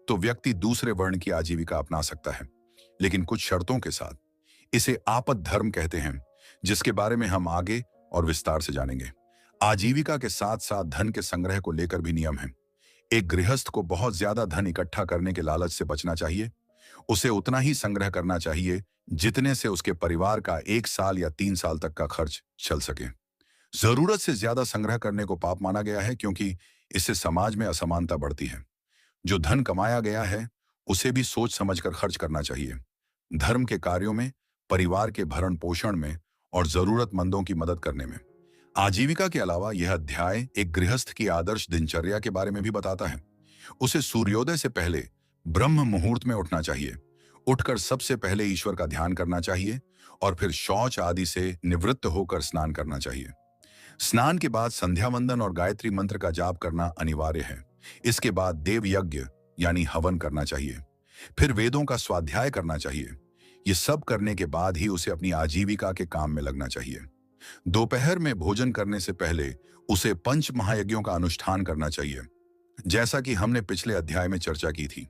तो व्यक्ति दूसरे वर्ण की आजीविका अपना सकता है, लेकिन कुछ शर्तों के साथ। इसे आपद धर्म कहते हैं, जिसके बारे में हम आगे और विस्तार से जानेंगे। आजीविका के साथ साथ धन के संग्रह को लेकर भी नियम है। एक गृहस्थ को बहुत ज्यादा धन इकट्ठा करने के लालच से बचना चाहिए। उसे उतना ही संग्रह करना चाहिए जितने से उसके परिवार का 1 साल या 3 साल तक का खर्च चल सके। जरूरत से ज्यादा संग्रह करने को पाप माना गया है, क्योंकि इससे समाज में असमानता बढ़ती है। जो धन कमाया गया है उसे भी सोच समझकर खर्च करना चाहिए। धर्म के कार्यों में, परिवार के भरण पोषण में और जरूरतमंदों की मदद करने में। आजीविका के अलावा यह अध्याय एक गृहस्थ की आदर्श दिनचर्या के बारे में भी बताता है। उसे सूर्योदय से पहले ब्रह्म मुहूर्त में उठना चाहिए। उठकर सबसे पहले ईश्वर का ध्यान करना चाहिए और फिर शौच आदि से निवृत्त होकर स्नान करना चाहिए। स्नान के बाद संध्या वंदन और गायत्री मंत्र का जाप करना अनिवार्य है। इसके बाद देव यज्ञ यानी हवन करना चाहिए। फिर वेदों का स्वाध्याय करना चाहिए। ये सब करने के बाद ही उसे अपनी आजीविका के काम में लगना चाहिए। दोपहर में भोजन करने से पहले उसे पंच महायज्ञों का अनुष्ठान करना चाहिए, जैसा कि हमने पिछले अध्याय में चर्चा की थी।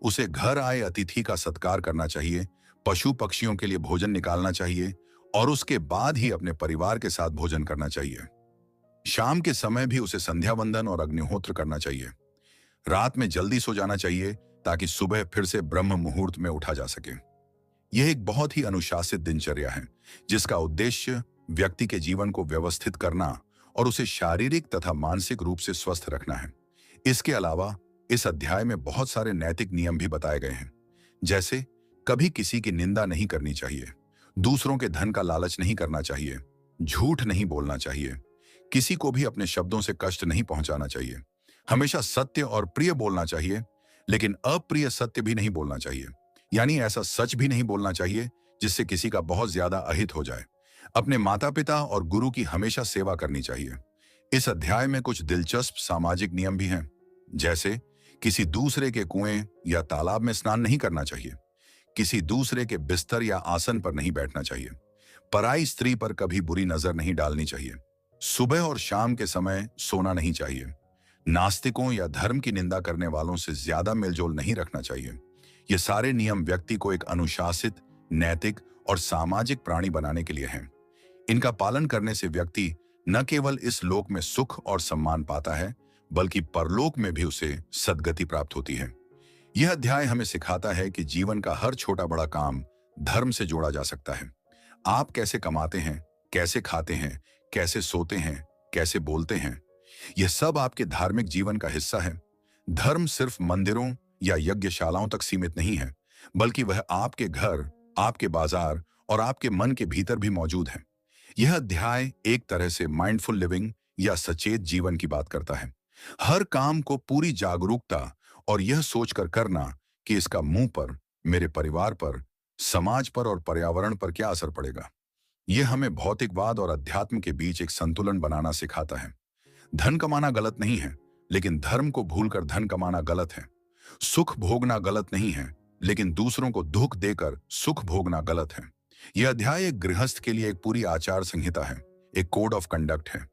उसे घर आए अतिथि का सत्कार करना चाहिए, पशु पक्षियों के लिए भोजन निकालना चाहिए और उसके बाद ही अपने परिवार के साथ भोजन करना चाहिए। शाम के समय भी उसे संध्या वंदन और अग्निहोत्र करना चाहिए। रात में जल्दी सो जाना चाहिए ताकि सुबह फिर से ब्रह्म मुहूर्त में उठा जा सके। यह एक बहुत ही अनुशासित दिनचर्या है, जिसका उद्देश्य व्यक्ति के जीवन को व्यवस्थित करना और उसे शारीरिक तथा मानसिक रूप से स्वस्थ रखना है। इसके अलावा इस अध्याय में बहुत सारे नैतिक नियम भी बताए गए हैं, जैसे कभी किसी की निंदा नहीं करनी चाहिए, दूसरों के धन का लालच नहीं करना चाहिए, झूठ नहीं बोलना चाहिए, किसी को भी अपने शब्दों से कष्ट नहीं पहुंचाना चाहिए, हमेशा सत्य और प्रिय बोलना चाहिए, लेकिन अप्रिय सत्य भी नहीं बोलना चाहिए, यानी ऐसा सच भी नहीं बोलना चाहिए जिससे किसी का बहुत ज्यादा अहित हो जाए। अपने माता पिता और गुरु की हमेशा सेवा करनी चाहिए। इस अध्याय में कुछ दिलचस्प सामाजिक नियम भी हैं, जैसे किसी दूसरे के कुएं या तालाब में स्नान नहीं करना चाहिए, किसी दूसरे के बिस्तर या आसन पर नहीं बैठना चाहिए, पराई स्त्री पर कभी बुरी नजर नहीं डालनी चाहिए, सुबह और शाम के समय सोना नहीं चाहिए, नास्तिकों या धर्म की निंदा करने वालों से ज्यादा मेलजोल नहीं रखना चाहिए। ये सारे नियम व्यक्ति को एक अनुशासित, नैतिक और सामाजिक प्राणी बनाने के लिए हैं। इनका पालन करने से व्यक्ति न केवल इस लोक में सुख और सम्मान पाता है, बल्कि परलोक में भी उसे सद्गति प्राप्त होती है। यह अध्याय हमें सिखाता है कि जीवन का हर छोटा बड़ा काम धर्म से जोड़ा जा सकता है। आप कैसे कमाते हैं, कैसे खाते हैं, कैसे सोते हैं, कैसे बोलते हैं, यह सब आपके धार्मिक जीवन का हिस्सा है। धर्म सिर्फ मंदिरों या यज्ञशालाओं तक सीमित नहीं है, बल्कि वह आपके घर, आपके बाजार और आपके मन के भीतर भी मौजूद है। यह अध्याय एक तरह से माइंडफुल लिविंग या सचेत जीवन की बात करता है। हर काम को पूरी जागरूकता और यह सोचकर करना कि इसका मुंह पर, मेरे परिवार पर, समाज पर और पर्यावरण पर क्या असर पड़ेगा। यह हमें भौतिकवाद और अध्यात्म के बीच एक संतुलन बनाना सिखाता है। धन कमाना गलत नहीं है, लेकिन धर्म को भूलकर धन कमाना गलत है। सुख भोगना गलत नहीं है, लेकिन दूसरों को दुख देकर सुख भोगना गलत है। यह अध्याय एक गृहस्थ के लिए एक पूरी आचार संहिता है, एक कोड ऑफ कंडक्ट है।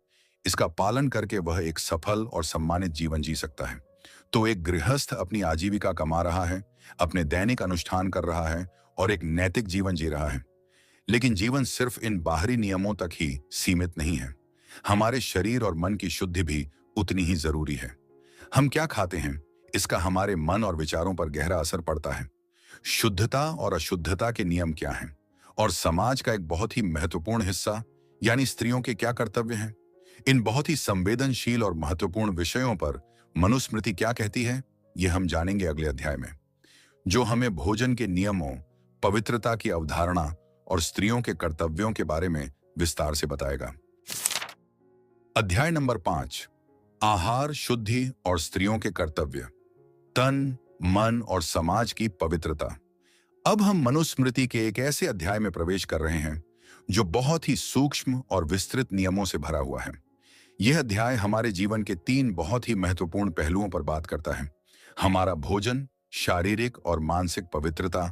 इसका पालन करके वह एक सफल और सम्मानित जीवन जी सकता है। तो एक गृहस्थ अपनी आजीविका कमा रहा है, अपने दैनिक अनुष्ठान कर रहा है और एक नैतिक जीवन जी रहा है। लेकिन जीवन सिर्फ इन बाहरी नियमों तक ही सीमित नहीं है। हमारे शरीर और मन की शुद्धि भी उतनी ही जरूरी है। हम क्या खाते हैं, इसका हमारे मन और विचारों पर गहरा असर पड़ता है। शुद्धता और अशुद्धता के नियम क्या हैं और समाज का एक बहुत ही महत्वपूर्ण हिस्सा यानी स्त्रियों के क्या कर्तव्य हैं, इन बहुत ही संवेदनशील और महत्वपूर्ण विषयों पर मनुस्मृति क्या कहती है, यह हम जानेंगे अगले अध्याय में, जो हमें भोजन के नियमों, पवित्रता की अवधारणा और स्त्रियों के कर्तव्यों के बारे में विस्तार से बताएगा। अध्याय नंबर 5, आहार, शुद्धि और स्त्रियों के कर्तव्य, तन, मन और समाज की पवित्रता। अब हम मनुस्मृति के एक ऐसे अध्याय में प्रवेश कर रहे हैं जो बहुत ही सूक्ष्म और विस्तृत नियमों से भरा हुआ है। यह अध्याय हमारे जीवन के 3 बहुत ही महत्वपूर्ण पहलुओं पर बात करता है, हमारा भोजन, शारीरिक और मानसिक पवित्रता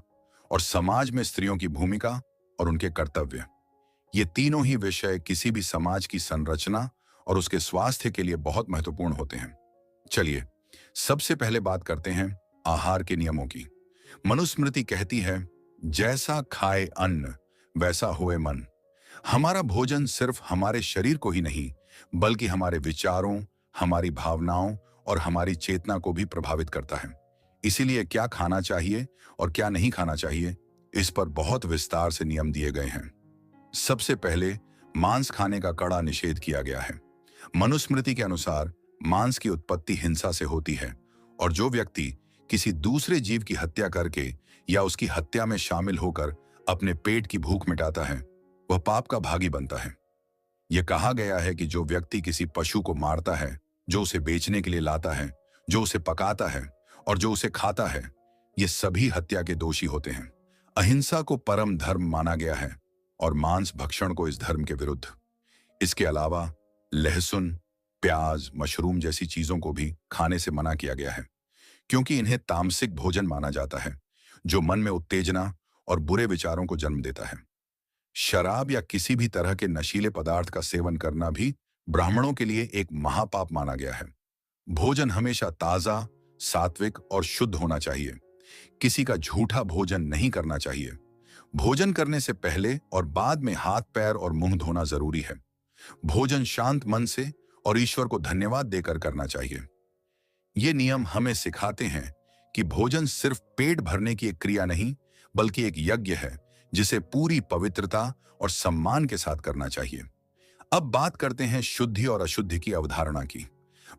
और समाज में स्त्रियों की भूमिका और उनके कर्तव्य। ये तीनों ही विषय किसी भी समाज की संरचना और उसके स्वास्थ्य के लिए बहुत महत्वपूर्ण होते हैं। चलिए सबसे पहले बात करते हैं आहार के नियमों की। मनुस्मृति कहती है, जैसा खाए अन्न वैसा होए मन। हमारा भोजन सिर्फ हमारे शरीर को ही नहीं बल्कि हमारे विचारों, हमारी भावनाओं और हमारी चेतना को भी प्रभावित करता है। इसीलिए क्या खाना चाहिए और क्या नहीं खाना चाहिए, इस पर बहुत विस्तार से नियम दिए गए हैं। सबसे पहले मांस खाने का कड़ा निषेध किया गया है। मनुस्मृति के अनुसार मांस की उत्पत्ति हिंसा से होती है और जो व्यक्ति किसी दूसरे जीव की हत्या करके या उसकी हत्या में शामिल होकर अपने पेट की भूख मिटाता है, वह पाप का भागी बनता है। यह कहा गया है कि जो व्यक्ति किसी पशु को मारता है, जो उसे बेचने के लिए लाता है, जो उसे पकाता है और जो उसे खाता है, ये सभी हत्या के दोषी होते हैं। अहिंसा को परम धर्म माना गया है और मांस भक्षण को इस धर्म के विरुद्ध। इसके अलावा लहसुन, प्याज, मशरूम जैसी चीजों को भी खाने से मना किया गया है, क्योंकि इन्हें तामसिक भोजन माना जाता है जो मन में उत्तेजना और बुरे विचारों को जन्म देता है। शराब या किसी भी तरह के नशीले पदार्थ का सेवन करना भी ब्राह्मणों के लिए एक महापाप माना गया है। भोजन हमेशा ताजा, सात्विक और शुद्ध होना चाहिए। किसी का झूठा भोजन नहीं करना चाहिए। भोजन करने से पहले और बाद में हाथ, पैर और मुंह धोना जरूरी है। भोजन शांत मन से और ईश्वर को धन्यवाद देकर करना चाहिए। ये नियम हमें सिखाते हैं कि भोजन सिर्फ पेट भरने की एक क्रिया नहीं बल्कि एक यज्ञ है जिसे पूरी पवित्रता और सम्मान के साथ करना चाहिए। अब बात करते हैं शुद्धि और अशुद्धि की अवधारणा की।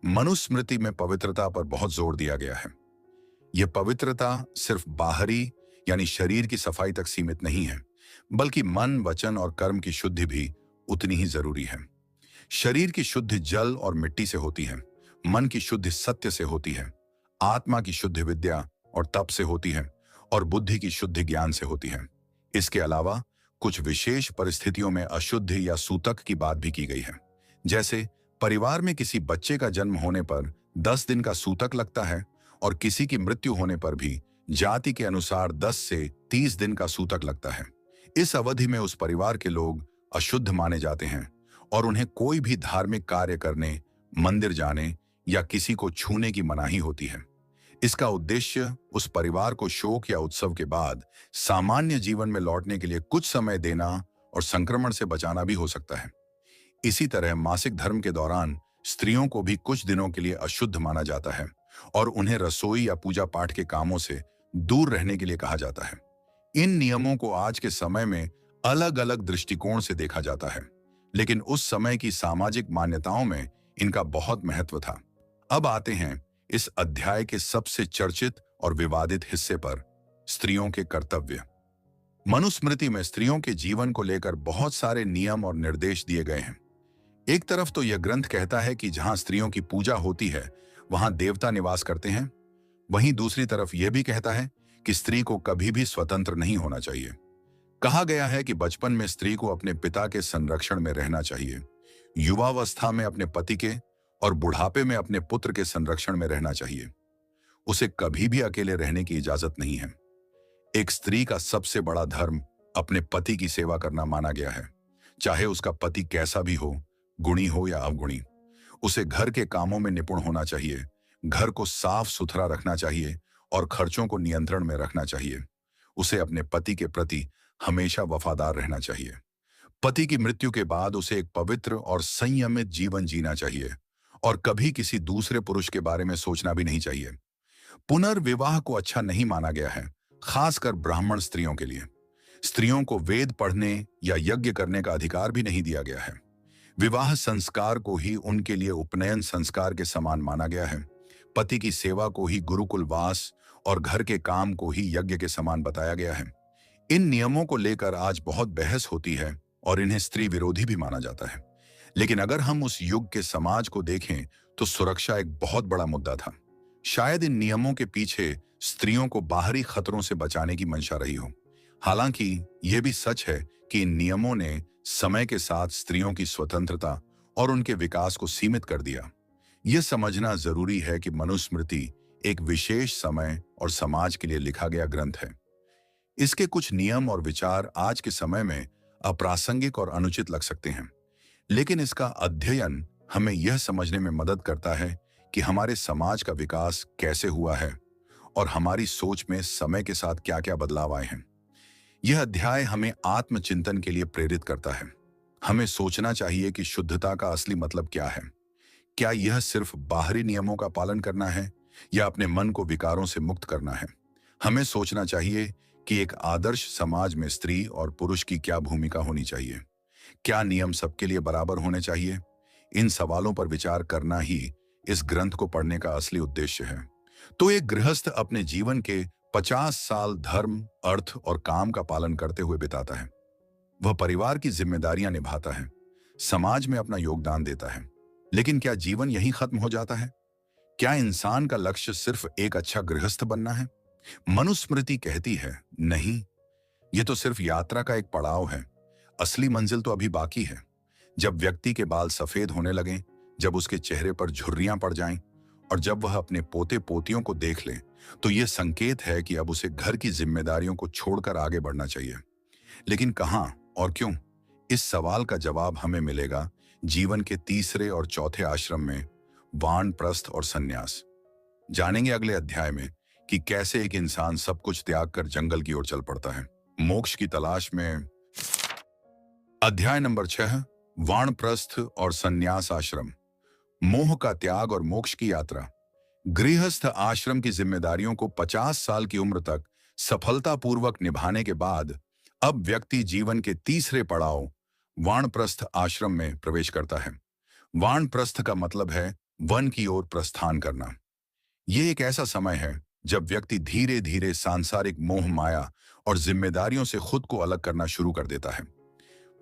मनुस्मृति में पवित्रता पर बहुत जोर दिया गया है। यह पवित्रता सिर्फ बाहरी यानी शरीर की सफाई तक सीमित नहीं है बल्कि मन, वचन और कर्म की शुद्धि भी उतनी ही जरूरी है। शरीर की शुद्धि जल और मिट्टी से होती है, मन की शुद्धि सत्य से होती है, आत्मा की शुद्धि विद्या और तप से होती है और बुद्धि की शुद्धि ज्ञान से होती है। इसके अलावा कुछ विशेष परिस्थितियों में अशुद्ध या सूतक की बात भी की गई है। जैसे परिवार में किसी बच्चे का जन्म होने पर 10 दिन का सूतक लगता है और किसी की मृत्यु होने पर भी जाति के अनुसार 10 से 30 दिन का सूतक लगता है। इस अवधि में उस परिवार के लोग अशुद्ध माने जाते हैं और उन्हें कोई भी धार्मिक कार्य करने, मंदिर जाने या किसी को छूने की मनाही होती है। इसका उद्देश्य उस परिवार को शोक या उत्सव के बाद सामान्य जीवन में लौटने के लिए कुछ समय देना और संक्रमण से बचाना भी हो सकता है। इसी तरह मासिक धर्म के दौरान स्त्रियों को भी कुछ दिनों के लिए अशुद्ध माना जाता है और उन्हें रसोई या पूजा पाठ के कामों से दूर रहने के लिए कहा जाता है। इन नियमों को आज के समय में अलग अलग दृष्टिकोण से देखा जाता है, लेकिन उस समय की सामाजिक मान्यताओं में इनका बहुत महत्व था। अब आते हैं इस अध्याय के सबसे चर्चित और विवादित हिस्से पर, स्त्रियों के कर्तव्य। मनुस्मृति में स्त्रियों के जीवन को लेकर बहुत सारे नियम और निर्देश दिए गए हैं। एक तरफ तो यह ग्रंथ कहता है कि जहां स्त्रियों की पूजा होती है वहां देवता निवास करते हैं, वहीं दूसरी तरफ यह भी कहता है कि स्त्री को कभी भी स्वतंत्र नहीं होना चाहिए। कहा गया है कि बचपन में स्त्री को अपने पिता के संरक्षण में रहना चाहिए, युवावस्था में अपने पति के और बुढ़ापे में अपने पुत्र के संरक्षण में रहना चाहिए। उसे कभी भी अकेले रहने की इजाजत नहीं है। एक स्त्री का सबसे बड़ा धर्म अपने पति की सेवा करना माना गया है, चाहे उसका पति कैसा भी हो, गुणी हो या अवगुणी। उसे घर के कामों में निपुण होना चाहिए, घर को साफ सुथरा रखना चाहिए और खर्चों को नियंत्रण में रखना चाहिए। उसे अपने पति के प्रति हमेशा वफादार रहना चाहिए। पति की मृत्यु के बाद उसे एक पवित्र और संयमित जीवन जीना चाहिए और कभी किसी दूसरे पुरुष के बारे में सोचना भी नहीं चाहिए। पुनर्विवाह को अच्छा नहीं माना गया है, खासकर ब्राह्मण स्त्रियों के लिए। स्त्रियों को वेद पढ़ने या यज्ञ करने का अधिकार भी नहीं दिया गया है। विवाह संस्कार को ही उनके लिए उपनयन संस्कार के समान माना गया है। पति की सेवा को ही गुरुकुलवास और घर के काम को ही यज्ञ के समान बताया गया है। इन नियमों को लेकर आज बहुत बहस होती है और इन्हें स्त्री विरोधी भी माना जाता है। लेकिन अगर हम उस युग के समाज को देखें तो सुरक्षा एक बहुत बड़ा मुद्दा था। शायद इन नियमों के पीछे स्त्रियों को बाहरी खतरों से बचाने की मंशा रही हो। हालांकि यह भी सच है कि इन नियमों ने समय के साथ स्त्रियों की स्वतंत्रता और उनके विकास को सीमित कर दिया। यह समझना जरूरी है कि मनुस्मृति एक विशेष समय और समाज के लिए लिखा गया ग्रंथ है। इसके कुछ नियम और विचार आज के समय में अप्रासंगिक और अनुचित लग सकते हैं, लेकिन इसका अध्ययन हमें यह समझने में मदद करता है कि हमारे समाज का विकास कैसे हुआ है और हमारी सोच में समय के साथ क्या-क्या बदलाव आए हैं। यह अध्याय हमें आत्मचिंतन के लिए प्रेरित करता है। हमें सोचना चाहिए कि शुद्धता का असली मतलब क्या है। क्या यह सिर्फ बाहरी नियमों का पालन करना है या अपने मन को विकारों से मुक्त करना है? हमें सोचना चाहिए कि एक आदर्श समाज में स्त्री और पुरुष की क्या भूमिका होनी चाहिए। क्या नियम सबके लिए बराबर होने चाहिए? इन सवालों पर विचार करना ही इस ग्रंथ को पढ़ने का असली उद्देश्य है। तो एक गृहस्थ अपने जीवन के 50 साल धर्म, अर्थ और काम का पालन करते हुए बिताता है। वह परिवार की जिम्मेदारियां निभाता है, समाज में अपना योगदान देता है। लेकिन क्या जीवन यहीं खत्म हो जाता है? क्या इंसान का लक्ष्य सिर्फ एक अच्छा गृहस्थ बनना है? मनुस्मृति कहती है, नहीं, यह तो सिर्फ यात्रा का एक पड़ाव है। असली मंजिल तो अभी बाकी है। जब व्यक्ति के बाल सफेद होने लगें, जब उसके चेहरे पर झुर्रियां पड़ जाएं और जब वह अपने पोते पोतियों को देख ले, तो यह संकेत है कि अब उसे घर की जिम्मेदारियों को छोड़कर आगे बढ़ना चाहिए। लेकिन कहां और क्यों? इस सवाल का जवाब हमें मिलेगा जीवन के तीसरे और चौथे आश्रम में, वानप्रस्थ और संन्यास। जानेंगे अगले अध्याय में कि कैसे एक इंसान सब कुछ त्याग कर जंगल की ओर चल पड़ता है, मोक्ष की तलाश में। अध्याय नंबर 6, वानप्रस्थ और संन्यास आश्रम, मोह का त्याग और मोक्ष की यात्रा। गृहस्थ आश्रम की जिम्मेदारियों को 50 साल की उम्र तक सफलतापूर्वक निभाने के बाद अब व्यक्ति जीवन के तीसरे पड़ाव वानप्रस्थ आश्रम में प्रवेश करता है। वानप्रस्थ का मतलब है वन की ओर प्रस्थान करना। यह एक ऐसा समय है जब व्यक्ति धीरे धीरे सांसारिक मोह माया और जिम्मेदारियों से खुद को अलग करना शुरू कर देता है।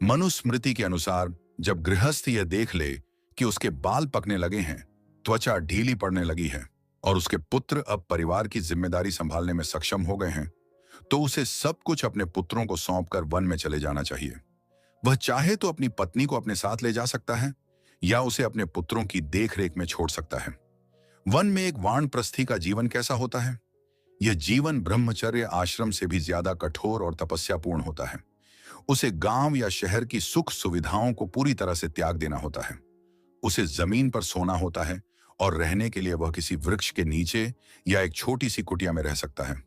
मनुस्मृति के अनुसार जब गृहस्थ यह देख ले कि उसके बाल पकने लगे हैं, त्वचा ढीली पड़ने लगी है और उसके पुत्र अब परिवार की जिम्मेदारी संभालने में सक्षम हो गए हैं, तो उसे सब कुछ अपने पुत्रों को सौंपकर वन में चले जाना चाहिए। वह चाहे तो अपनी पत्नी को अपने साथ ले जा सकता है या उसे अपने पुत्रों की देखरेख में छोड़ सकता है। वन में एक वानप्रस्थी का जीवन कैसा होता है? यह जीवन ब्रह्मचर्य आश्रम से भी ज्यादा कठोर और तपस्यापूर्ण होता है। उसे गांव या शहर की सुख सुविधाओं को पूरी तरह से त्याग देना होता है। उसे जमीन पर सोना होता है और रहने के लिए वह किसी वृक्ष के नीचे या एक छोटी सी कुटिया में रह सकता है।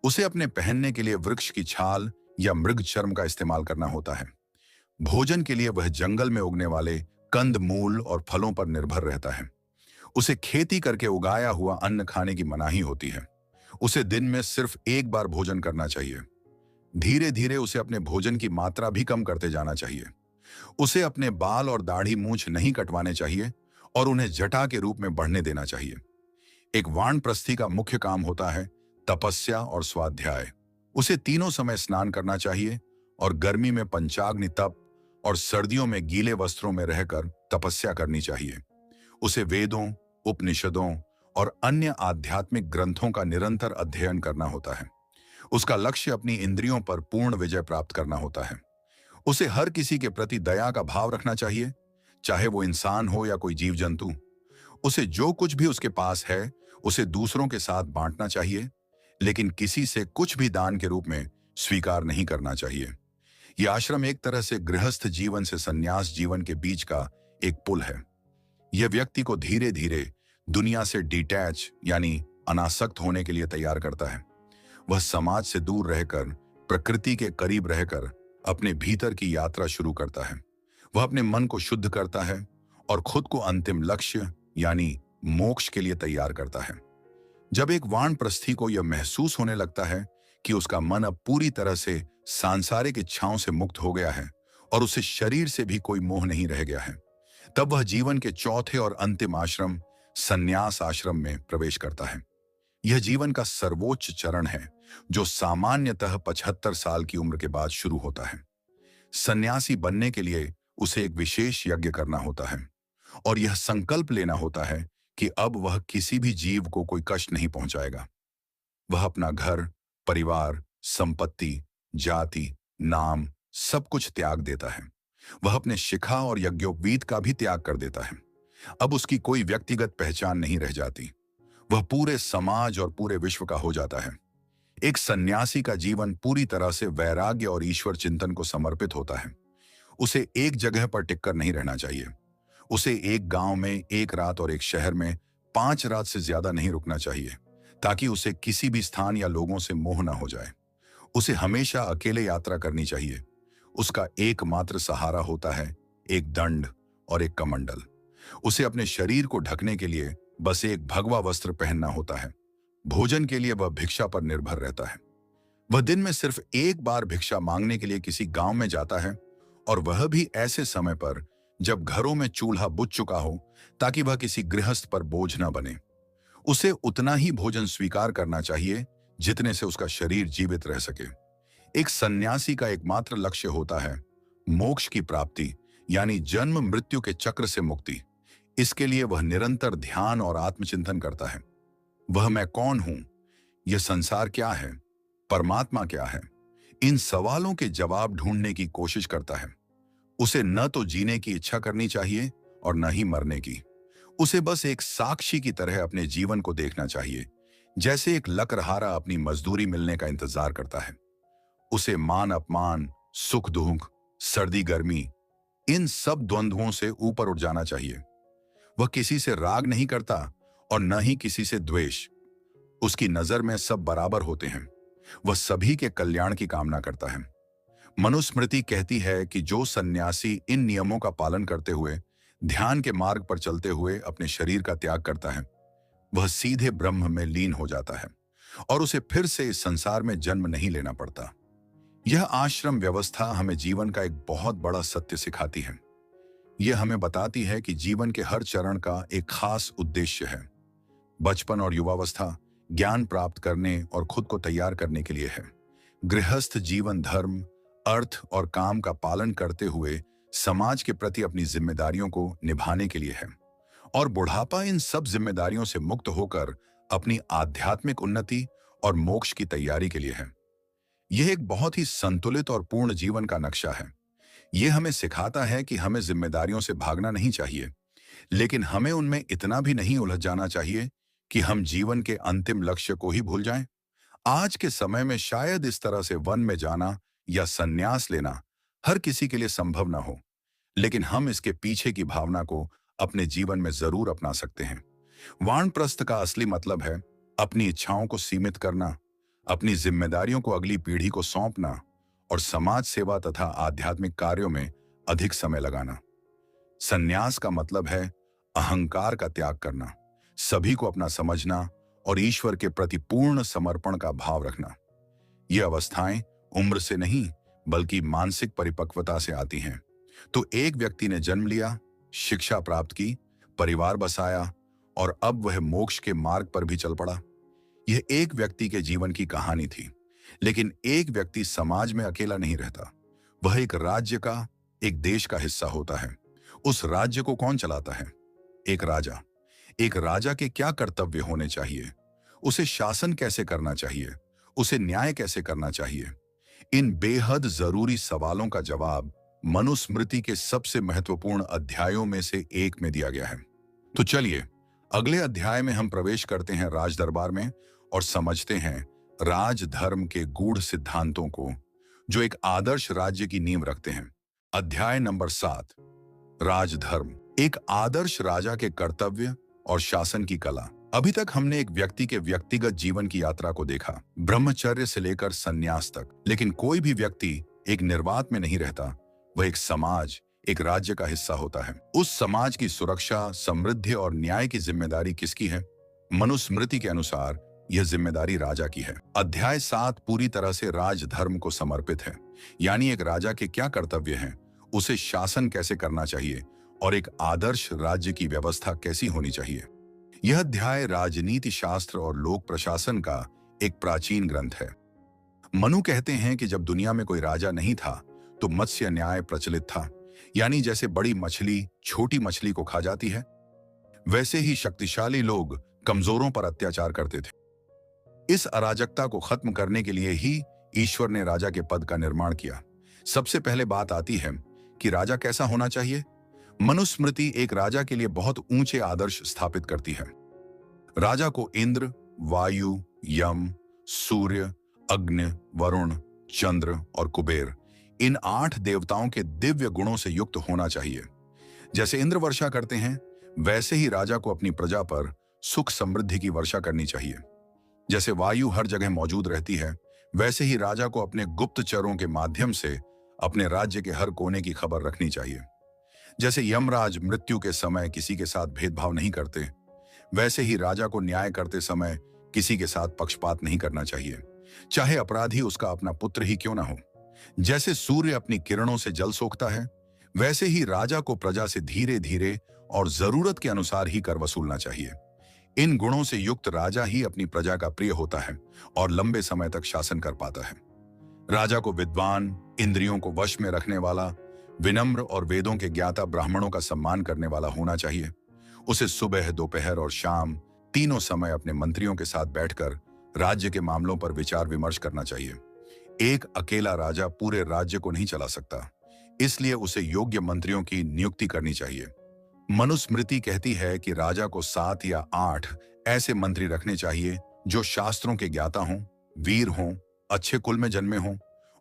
उसे अपने पहनने के लिए वृक्ष की छाल या मृग चर्म का इस्तेमाल करना होता है। भोजन के लिए वह जंगल में उगने वाले कंद मूल और फलों पर निर्भर रहता है। उसे खेती करके उगाया हुआ अन्न खाने की मनाही होती है। उसे दिन में सिर्फ एक बार भोजन करना चाहिए। धीरे धीरे उसे अपने भोजन की मात्रा भी कम करते जाना चाहिए। उसे अपने बाल और दाढ़ी मूंछ नहीं कटवाने चाहिए और उन्हें जटा के रूप में बढ़ने देना चाहिए। एक वानप्रस्थी का मुख्य काम होता है तपस्या और स्वाध्याय। उसे तीनों समय स्नान करना चाहिए और गर्मी में पंचाग्नि तप और सर्दियों में गीले वस्त्रों में रहकर तपस्या करनी चाहिए। उसे वेदों, उपनिषदों और अन्य आध्यात्मिक ग्रंथों का निरंतर अध्ययन करना होता है। उसका लक्ष्य अपनी इंद्रियों पर पूर्ण विजय प्राप्त करना होता है। उसे हर किसी के प्रति दया का भाव रखना चाहिए, चाहे वो इंसान हो या कोई जीव जंतु। उसे जो कुछ भी उसके पास है उसे दूसरों के साथ बांटना चाहिए। लेकिन किसी से कुछ भी दान के रूप में स्वीकार नहीं करना चाहिए। यह आश्रम एक तरह से गृहस्थ जीवन से संन्यास जीवन के बीच का एक पुल है। यह व्यक्ति को धीरे धीरे दुनिया से डिटैच यानी अनासक्त होने के लिए तैयार करता है। वह समाज से दूर रहकर, प्रकृति के करीब रहकर अपने भीतर की यात्रा शुरू करता है। वह अपने मन को शुद्ध करता है और खुद को अंतिम लक्ष्य यानी मोक्ष के लिए तैयार करता है। जब एक वानप्रस्थी को यह महसूस होने लगता है कि उसका मन अब पूरी तरह से सांसारिक इच्छाओं से मुक्त हो गया है और उसे शरीर से भी कोई मोह नहीं रह गया है, तब वह जीवन के चौथे और अंतिम आश्रम संन्यास आश्रम में प्रवेश करता है। यह जीवन का सर्वोच्च चरण है जो सामान्यतः 75 साल की उम्र के बाद शुरू होता है। सन्यासी बनने के लिए उसे एक विशेष यज्ञ करना होता है और यह संकल्प लेना होता है कि अब वह किसी भी जीव को कोई कष्ट नहीं पहुंचाएगा। वह अपना घर, परिवार, संपत्ति, जाति, नाम सब कुछ त्याग देता है। वह अपने शिखा और यज्ञोपवीत का भी त्याग कर देता है। अब उसकी कोई व्यक्तिगत पहचान नहीं रह जाती। वह पूरे समाज और पूरे विश्व का हो जाता है। एक सन्यासी का जीवन पूरी तरह से वैराग्य और ईश्वर चिंतन को समर्पित होता है। उसे एक जगह पर टिककर नहीं रहना चाहिए। उसे एक गांव में एक रात और एक शहर में 5 रात से ज्यादा नहीं रुकना चाहिए, ताकि उसे किसी भी स्थान या लोगों से मोह न हो जाए। उसे हमेशा अकेले यात्रा करनी चाहिए। उसका एकमात्र सहारा होता है एक दंड और एक कमंडल। उसे अपने शरीर को ढकने के लिए बस एक भगवा वस्त्र पहनना होता है। भोजन के लिए वह भिक्षा पर निर्भर रहता है। वह दिन में सिर्फ एक बार भिक्षा मांगने के लिए किसी गांव में जाता है, और वह भी ऐसे समय पर जब घरों में चूल्हा बुझ चुका हो, ताकि वह किसी गृहस्थ पर बोझ न बने। उसे उतना ही भोजन स्वीकार करना चाहिए जितने से उसका शरीर जीवित रह सके। एक सन्यासी का एकमात्र लक्ष्य होता है मोक्ष की प्राप्ति, यानी जन्म मृत्यु के चक्र से मुक्ति। इसके लिए वह निरंतर ध्यान और आत्मचिंतन करता है। वह मैं कौन हूं, यह संसार क्या है, परमात्मा क्या है, इन सवालों के जवाब ढूंढने की कोशिश करता है। उसे न तो जीने की इच्छा करनी चाहिए और न ही मरने की। उसे बस एक साक्षी की तरह अपने जीवन को देखना चाहिए, जैसे एक लकड़हारा अपनी मजदूरी मिलने का इंतजार करता है। उसे मान अपमान, सुख दुख, सर्दी गर्मी, इन सब द्वंद्वों से ऊपर उठ जाना चाहिए। वह किसी से राग नहीं करता और न ही किसी से द्वेष। उसकी नजर में सब बराबर होते हैं। वह सभी के कल्याण की कामना करता है। मनुस्मृति कहती है कि जो सन्यासी इन नियमों का पालन करते हुए ध्यान के मार्ग पर चलते हुए अपने शरीर का त्याग करता है, वह सीधे ब्रह्म में लीन हो जाता है और उसे फिर से इस संसार में जन्म नहीं लेना पड़ता। यह आश्रम व्यवस्था हमें जीवन का एक बहुत बड़ा सत्य सिखाती है। यह हमें बताती है कि जीवन के हर चरण का एक खास उद्देश्य है। बचपन और युवावस्था ज्ञान प्राप्त करने और खुद को तैयार करने के लिए है। गृहस्थ जीवन धर्म, अर्थ और काम का पालन करते हुए समाज के प्रति अपनी जिम्मेदारियों को निभाने के लिए है। और बुढ़ापा इन सब जिम्मेदारियों से मुक्त होकर अपनी आध्यात्मिक उन्नति और मोक्ष की तैयारी के लिए है। यह एक बहुत ही संतुलित और पूर्ण जीवन का नक्शा है। यह हमें सिखाता है कि हमें जिम्मेदारियों से भागना नहीं चाहिए, लेकिन हमें उनमें इतना भी नहीं उलझ जाना चाहिए कि हम जीवन के अंतिम लक्ष्य को ही भूल जाएं। आज के समय में शायद इस तरह से वन में जाना या संन्यास लेना हर किसी के लिए संभव ना हो, लेकिन हम इसके पीछे की भावना को अपने जीवन में जरूर अपना सकते हैं। वानप्रस्थ का असली मतलब है अपनी इच्छाओं को सीमित करना, अपनी जिम्मेदारियों को अगली पीढ़ी को सौंपना और समाज सेवा तथा आध्यात्मिक कार्यों में अधिक समय लगाना। संन्यास का मतलब है अहंकार का त्याग करना, सभी को अपना समझना और ईश्वर के प्रति पूर्ण समर्पण का भाव रखना। ये अवस्थाएं उम्र से नहीं बल्कि मानसिक परिपक्वता से आती हैं। तो एक व्यक्ति ने जन्म लिया, शिक्षा प्राप्त की, परिवार बसाया और अब वह मोक्ष के मार्ग पर भी चल पड़ा। यह एक व्यक्ति के जीवन की कहानी थी, लेकिन एक व्यक्ति समाज में अकेला नहीं रहता। वह एक राज्य का, एक देश का हिस्सा होता है। उस राज्य को कौन चलाता है? एक राजा। एक राजा के क्या कर्तव्य होने चाहिए? उसे शासन कैसे करना चाहिए? उसे न्याय कैसे करना चाहिए? इन बेहद जरूरी सवालों का जवाब मनुस्मृति के सबसे महत्वपूर्ण अध्यायों में से एक में दिया गया है। तो चलिए अगले अध्याय में हम प्रवेश करते हैं राज दरबार में और समझते हैं राजधर्म के गूढ़ सिद्धांतों को, जो एक आदर्श राज्य की नींव रखते हैं। अध्याय नंबर 7, राजधर्म, एक आदर्श राजा के कर्तव्य और शासन की कला। अभी तक हमने एक व्यक्ति के व्यक्तिगत जीवन की यात्रा को देखा, ब्रह्मचर्य से लेकर संन्यास तक। लेकिन कोई भी व्यक्ति एक निर्वात में नहीं रहता, वह एक समाज, एक राज्य का हिस्सा होता है। उस समाज की सुरक्षा, समृद्धि और न्याय की जिम्मेदारी किसकी है? मनुस्मृति के अनुसार यह जिम्मेदारी राजा की है। अध्याय 7 पूरी तरह से राजधर्म को समर्पित है, यानी एक राजा के क्या कर्तव्य हैं, उसे शासन कैसे करना चाहिए और एक आदर्श राज्य की व्यवस्था कैसी होनी चाहिए। यह अध्याय राजनीति शास्त्र और लोक प्रशासन का एक प्राचीन ग्रंथ है। मनु कहते हैं कि जब दुनिया में कोई राजा नहीं था तो मत्स्य न्याय प्रचलित था, यानी जैसे बड़ी मछली छोटी मछली को खा जाती है, वैसे ही शक्तिशाली लोग कमजोरों पर अत्याचार करते थे। इस अराजकता को खत्म करने के लिए ही ईश्वर ने राजा के पद का निर्माण किया। सबसे पहले बात आती है कि राजा कैसा होना चाहिए। मनुस्मृति एक राजा के लिए बहुत ऊंचे आदर्श स्थापित करती है। राजा को इंद्र, वायु, यम, सूर्य, अग्नि, वरुण, चंद्र और कुबेर, इन 8 देवताओं के दिव्य गुणों से युक्त होना चाहिए। जैसे इंद्र वर्षा करते हैं, वैसे ही राजा को अपनी प्रजा पर सुख समृद्धि की वर्षा करनी चाहिए। जैसे वायु हर जगह मौजूद रहती है, वैसे ही राजा को अपने गुप्तचरों के माध्यम से अपने राज्य के हर कोने की खबर रखनी चाहिए। जैसे यमराज मृत्यु के समय किसी के साथ भेदभाव नहीं करते, वैसे ही राजा को न्याय करते समय किसी के साथ पक्षपात नहीं करना चाहिए, चाहे अपराधी उसका अपना पुत्र ही क्यों ना हो। जैसे सूर्य अपनी किरणों से जल सोखता है, वैसे ही राजा को प्रजा से धीरे धीरे और जरूरत के अनुसार ही कर वसूलना चाहिए। इन गुणों से युक्त राजा ही अपनी प्रजा का प्रिय होता है और लंबे समय तक शासन कर पाता है। राजा को विद्वान, इंद्रियों को वश में रखने वाला, विनम्र और वेदों के ज्ञाता ब्राह्मणों का सम्मान करने वाला होना चाहिए। उसे सुबह, दोपहर और शाम तीनों समय अपने मंत्रियों के साथ बैठकर राज्य के मामलों पर विचार विमर्श करना चाहिए। एक अकेला राजा पूरे राज्य को नहीं चला सकता, इसलिए उसे योग्य मंत्रियों की नियुक्ति करनी चाहिए। मनुस्मृति कहती है कि राजा को 7 या 8 ऐसे मंत्री रखने चाहिए जो शास्त्रों के ज्ञाता हों, वीर हों, अच्छे कुल में जन्मे हों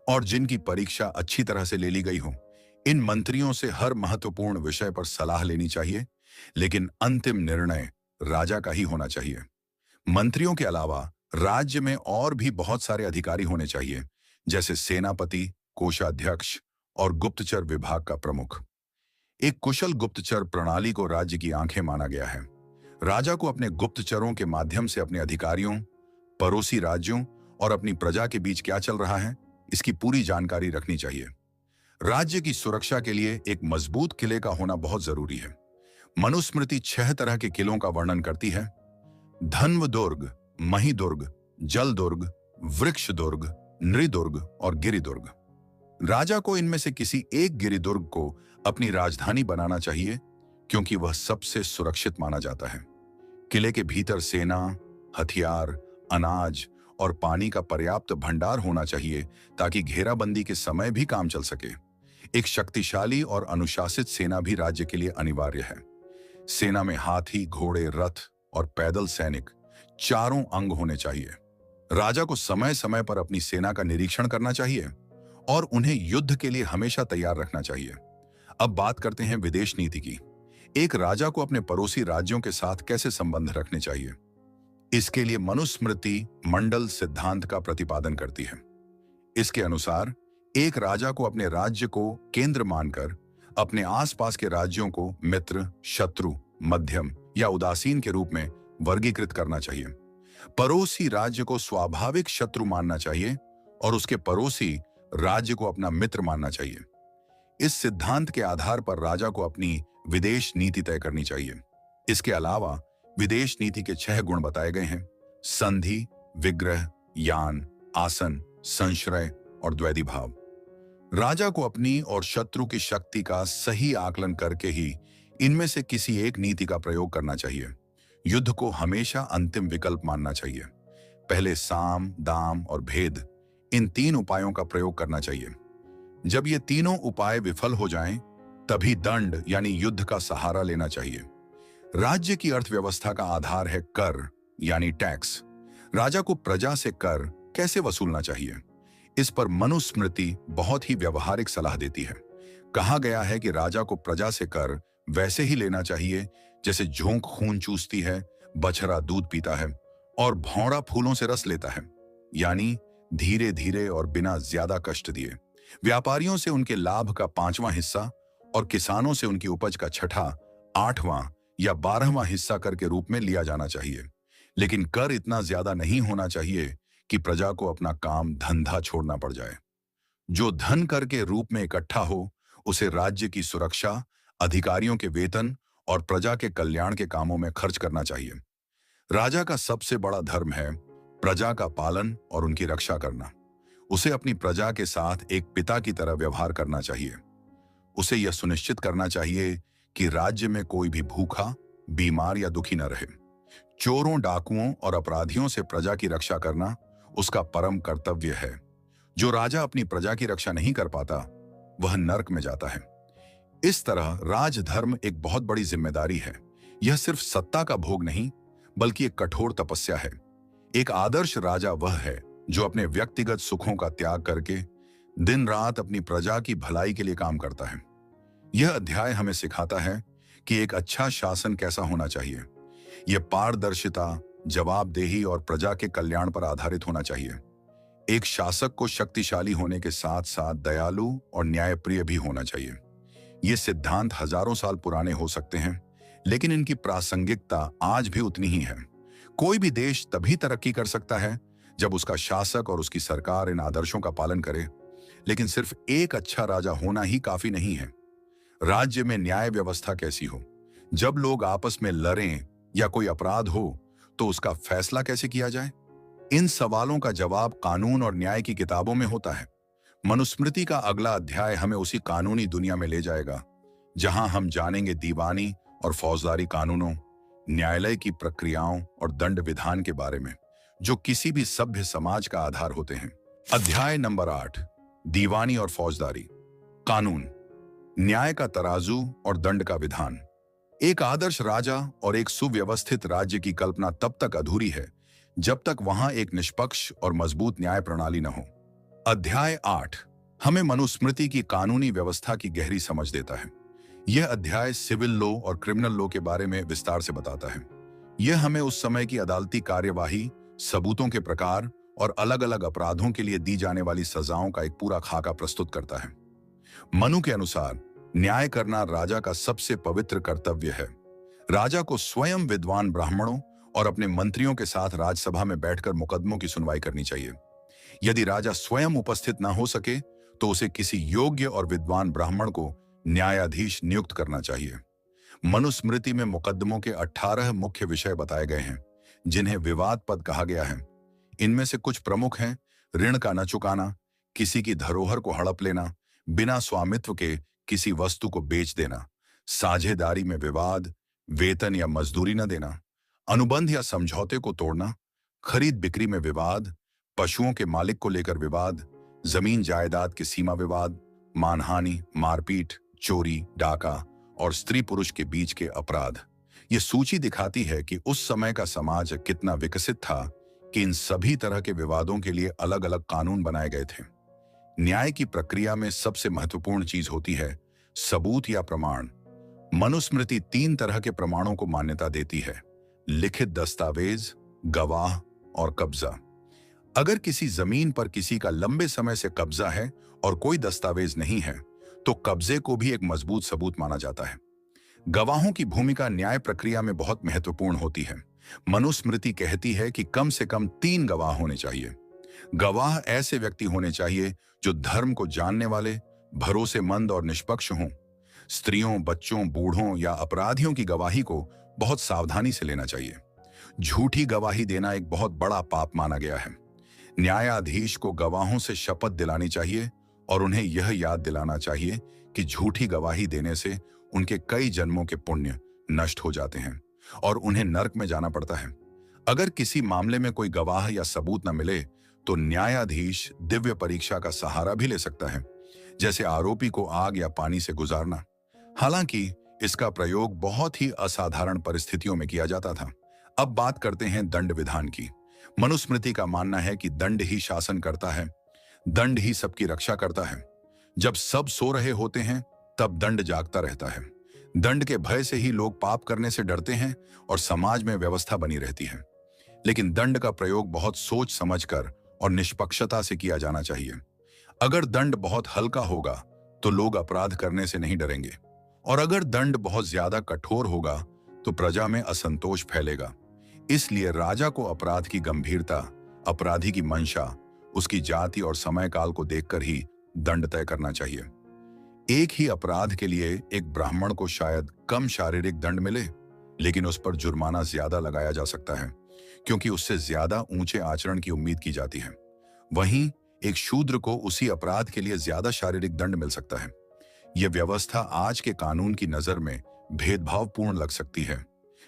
और जिनकी परीक्षा अच्छी तरह से ले ली गई हो। इन मंत्रियों से हर महत्वपूर्ण विषय पर सलाह लेनी चाहिए, लेकिन अंतिम निर्णय राजा का ही होना चाहिए। मंत्रियों के अलावा राज्य में और भी बहुत सारे अधिकारी होने चाहिए, जैसे सेनापति, कोषाध्यक्ष और गुप्तचर विभाग का प्रमुख। एक कुशल गुप्तचर प्रणाली को राज्य की आंखें माना गया है। राजा को अपने गुप्तचरों के माध्यम से अपने अधिकारियों, पड़ोसी राज्यों और अपनी प्रजा के बीच क्या चल रहा है, इसकी पूरी जानकारी रखनी चाहिए। राज्य की सुरक्षा के लिए एक मजबूत किले का होना बहुत जरूरी है। मनुस्मृति 6 तरह के किलों का वर्णन करती है: धन्व दुर्ग, मही दुर्ग, जल दुर्ग, वृक्ष दुर्ग, नृदुर्ग और गिरिदुर्ग। राजा को इनमें से किसी एक गिरिदुर्ग को अपनी राजधानी बनाना चाहिए, क्योंकि वह सबसे सुरक्षित माना जाता है। किले के भीतर सेना, हथियार, अनाज और पानी का पर्याप्त भंडार होना चाहिए, ताकि घेराबंदी के समय भी काम चल सके। एक शक्तिशाली और अनुशासित सेना भी राज्य के लिए अनिवार्य है। सेना में हाथी, घोड़े, रथ और पैदल सैनिक चारों अंग होने चाहिए। राजा को समय समय पर अपनी सेना का निरीक्षण करना चाहिए और उन्हें युद्ध के लिए हमेशा तैयार रखना चाहिए। अब बात करते हैं विदेश नीति की। एक राजा को अपने पड़ोसी राज्यों के साथ कैसे संबंध रखने चाहिए, इसके लिए मनुस्मृति मंडल सिद्धांत का प्रतिपादन करती है। इसके अनुसार एक राजा को अपने राज्य को केंद्र मानकर अपने आसपास के राज्यों को मित्र, शत्रु, मध्यम या उदासीन के रूप में वर्गीकृत करना चाहिए। पड़ोसी राज्य को स्वाभाविक शत्रु मानना चाहिए और उसके पड़ोसी राज्य को अपना मित्र मानना चाहिए। इस सिद्धांत के आधार पर राजा को अपनी विदेश नीति तय करनी चाहिए। इसके अलावा विदेश नीति के 6 गुण बताए गए हैं: संधि, विग्रह, यान, आसन, संश्रय और द्वैधी भाव। राजा को अपनी और शत्रु की शक्ति का सही आकलन करके ही इनमें से किसी एक नीति का प्रयोग करना चाहिए। युद्ध को हमेशा अंतिम विकल्प मानना चाहिए। पहले साम, दाम और भेद, इन 3 उपायों का प्रयोग करना चाहिए। जब ये तीनों उपाय विफल हो जाएं, तभी दंड यानी युद्ध का सहारा लेना चाहिए। राज्य की अर्थव्यवस्था का आधार है कर यानी टैक्स। राजा को प्रजा से कर कैसे वसूलना चाहिए? इस पर मनुस्मृति बहुत ही व्यवहारिक सलाह देती है। कहा गया है कि राजा को प्रजा से कर वैसे ही लेना चाहिए जैसे झोंक खून चूसती है, बछड़ा दूध पीता है और भौंरा फूलों से रस लेता है, यानी धीरे धीरे और बिना ज्यादा कष्ट दिए। व्यापारियों से उनके लाभ का 5वां हिस्सा और किसानों से उनकी उपज का 6ठा, 8वां या 12वां हिस्सा कर के रूप में लिया जाना चाहिए। लेकिन कर इतना ज्यादा नहीं होना चाहिए कि प्रजा को अपना काम धंधा छोड़ना पड़ जाए। जो धन कर के रूप में इकट्ठा हो उसे राज्य की सुरक्षा, अधिकारियों के वेतन और प्रजा के कल्याण के कामों में खर्च करना चाहिए। राजा का सबसे बड़ा धर्म है प्रजा का पालन और उनकी रक्षा करना। उसे अपनी प्रजा के साथ एक पिता की तरह व्यवहार करना चाहिए। उसे यह सुनिश्चित करना चाहिए कि राज्य में कोई भी भूखा, बीमार या दुखी न रहे। चोरों, डाकुओं और अपराधियों से प्रजा की रक्षा करना उसका परम कर्तव्य है। जो राजा अपनी प्रजा की रक्षा नहीं कर पाता वह नरक में जाता है। इस तरह राजधर्म एक बहुत बड़ी जिम्मेदारी है। यह सिर्फ सत्ता का भोग नहीं बल्कि एक कठोर तपस्या है। एक आदर्श राजा वह है जो अपने व्यक्तिगत सुखों का त्याग करके दिन रात अपनी प्रजा की भलाई के लिए काम करता है। यह अध्याय हमें सिखाता है कि एक अच्छा शासन कैसा होना चाहिए। यह पारदर्शिता, जवाबदेही और प्रजा के कल्याण पर आधारित होना चाहिए। एक शासक को शक्तिशाली होने के साथ साथ दयालु और न्यायप्रिय भी होना चाहिए। ये सिद्धांत हजारों साल पुराने हो सकते हैं, लेकिन इनकी प्रासंगिकता आज भी उतनी ही है। कोई भी देश तभी तरक्की कर सकता है जब उसका शासक और उसकी सरकार इन आदर्शों का पालन करे। लेकिन सिर्फ एक अच्छा राजा होना ही काफी नहीं है। राज्य में न्याय व्यवस्था कैसी हो? जब लोग आपस में लड़ें या कोई अपराध हो तो उसका फैसला कैसे किया जाए? इन सवालों का जवाब कानून और न्याय की किताबों में होता है। मनुस्मृति का अगला अध्याय हमें उसी कानूनी दुनिया में ले जाएगा, जहां हम जानेंगे दीवानी और फौजदारी कानूनों, न्यायालय की प्रक्रियाओं और दंड विधान के बारे में, जो किसी भी सभ्य समाज का आधार होते हैं। अध्याय नंबर 8, दीवानी और फौजदारी कानून, न्याय का तराजू और दंड का विधान। एक आदर्श राजा और एक सुव्यवस्थित राज्य की कल्पना तब तक अधूरी है जब तक वहां एक निष्पक्ष और मजबूत न्याय प्रणाली न हो। अध्याय 8 हमें मनुस्मृति की कानूनी व्यवस्था की गहरी समझ देता है। यह अध्याय सिविल लॉ और क्रिमिनल लॉ के बारे में विस्तार से बताता है। यह हमें उस समय की अदालती कार्यवाही, सबूतों के प्रकार और अलग-अलग अपराधों के लिए दी जाने वाली सजाओं का एक पूरा खाका प्रस्तुत करता है। मनु के अनुसार न्याय करना राजा का सबसे पवित्र कर्तव्य है। राजा को स्वयं विद्वान ब्राह्मणों और अपने मंत्रियों के साथ राजसभा में बैठकर मुकदमों की सुनवाई करनी चाहिए। यदि राजा स्वयं उपस्थित न हो सके तो उसे किसी योग्य और विद्वान ब्राह्मण को न्यायाधीश नियुक्त करना चाहिए। मनुस्मृति में मुकदमों के 18 मुख्य विषय बताए गए हैं, जिन्हें विवाद पद कहा गया है। इनमें से कुछ प्रमुख हैं: ऋण का न चुकाना, किसी की धरोहर को हड़प लेना, बिना स्वामित्व के किसी वस्तु को बेच देना, साझेदारी में विवाद, वेतन या मजदूरी न देना, अनुबंध या समझौते को तोड़ना, खरीद बिक्री में विवाद, पशुओं के मालिक को लेकर विवाद, जमीन जायदाद के सीमा विवाद, मानहानि, मारपीट, चोरी, डाका और स्त्री पुरुष के बीच के अपराध। ये सूची दिखाती है कि उस समय का समाज कितना विकसित था कि इन सभी तरह के विवादों के लिए अलग अलग कानून बनाए गए थे। न्याय की प्रक्रिया में सबसे महत्वपूर्ण चीज होती है सबूत या प्रमाण। मनुस्मृति 3 तरह के प्रमाणों को मान्यता देती है: लिखित दस्तावेज, गवाह और कब्जा। अगर किसी जमीन पर किसी का लंबे समय से कब्जा है और कोई दस्तावेज नहीं है तो कब्जे को भी एक मजबूत सबूत माना जाता है। गवाहों की भूमिका न्याय प्रक्रिया में बहुत महत्वपूर्ण होती है। मनुस्मृति कहती है कि कम से कम 3 गवाह होने चाहिए। गवाह ऐसे व्यक्ति होने चाहिए जो धर्म को जानने वाले, भरोसेमंद और निष्पक्ष हों। स्त्रियों, बच्चों, बूढ़ों या अपराधियों की गवाही को बहुत सावधानी से लेना चाहिए। झूठी गवाही देना एक बहुत बड़ा पाप माना गया है। न्यायाधीश को गवाहों से शपथ दिलानी चाहिए और उन्हें यह याद दिलाना चाहिए कि झूठी गवाही देने से उनके कई जन्मों के पुण्य नष्ट हो जाते हैं और उन्हें नरक में जाना पड़ता है। अगर किसी मामले में कोई गवाह या सबूत न मिले तो न्यायाधीश दिव्य परीक्षा का सहारा भी ले सकता है, जैसे आरोपी को आग या पानी से गुजारना। हालांकि इसका प्रयोग बहुत ही असाधारण परिस्थितियों में किया जाता था। अब बात करते हैं दंड विधान की। मनुस्मृति का मानना है कि दंड ही शासन करता है, दंड ही सबकी रक्षा करता है। जब सब सो रहे होते हैं तब दंड जागता रहता है। दंड के भय से ही लोग पाप करने से डरते हैं और समाज में व्यवस्था बनी रहती है। लेकिन दंड का प्रयोग बहुत सोच समझकर और निष्पक्षता से किया जाना चाहिए। अगर दंड बहुत हल्का होगा तो लोग अपराध करने से नहीं डरेंगे, और अगर दंड बहुत ज्यादा कठोर होगा तो प्रजा में असंतोष फैलेगा। इसलिए राजा को अपराध की गंभीरता, अपराधी की मंशा, उसकी जाति और समय काल को देखकर ही दंड तय करना चाहिए। एक ही अपराध के लिए एक ब्राह्मण को शायद कम शारीरिक दंड मिले, लेकिन उस पर जुर्माना ज्यादा लगाया जा सकता है, क्योंकि उससे ज्यादा ऊंचे आचरण की उम्मीद की जाती है। वहीं एक शूद्र को उसी अपराध के लिए ज्यादा शारीरिक दंड मिल सकता है। यह व्यवस्था आज के कानून की नजर में भेदभावपूर्ण लग सकती है,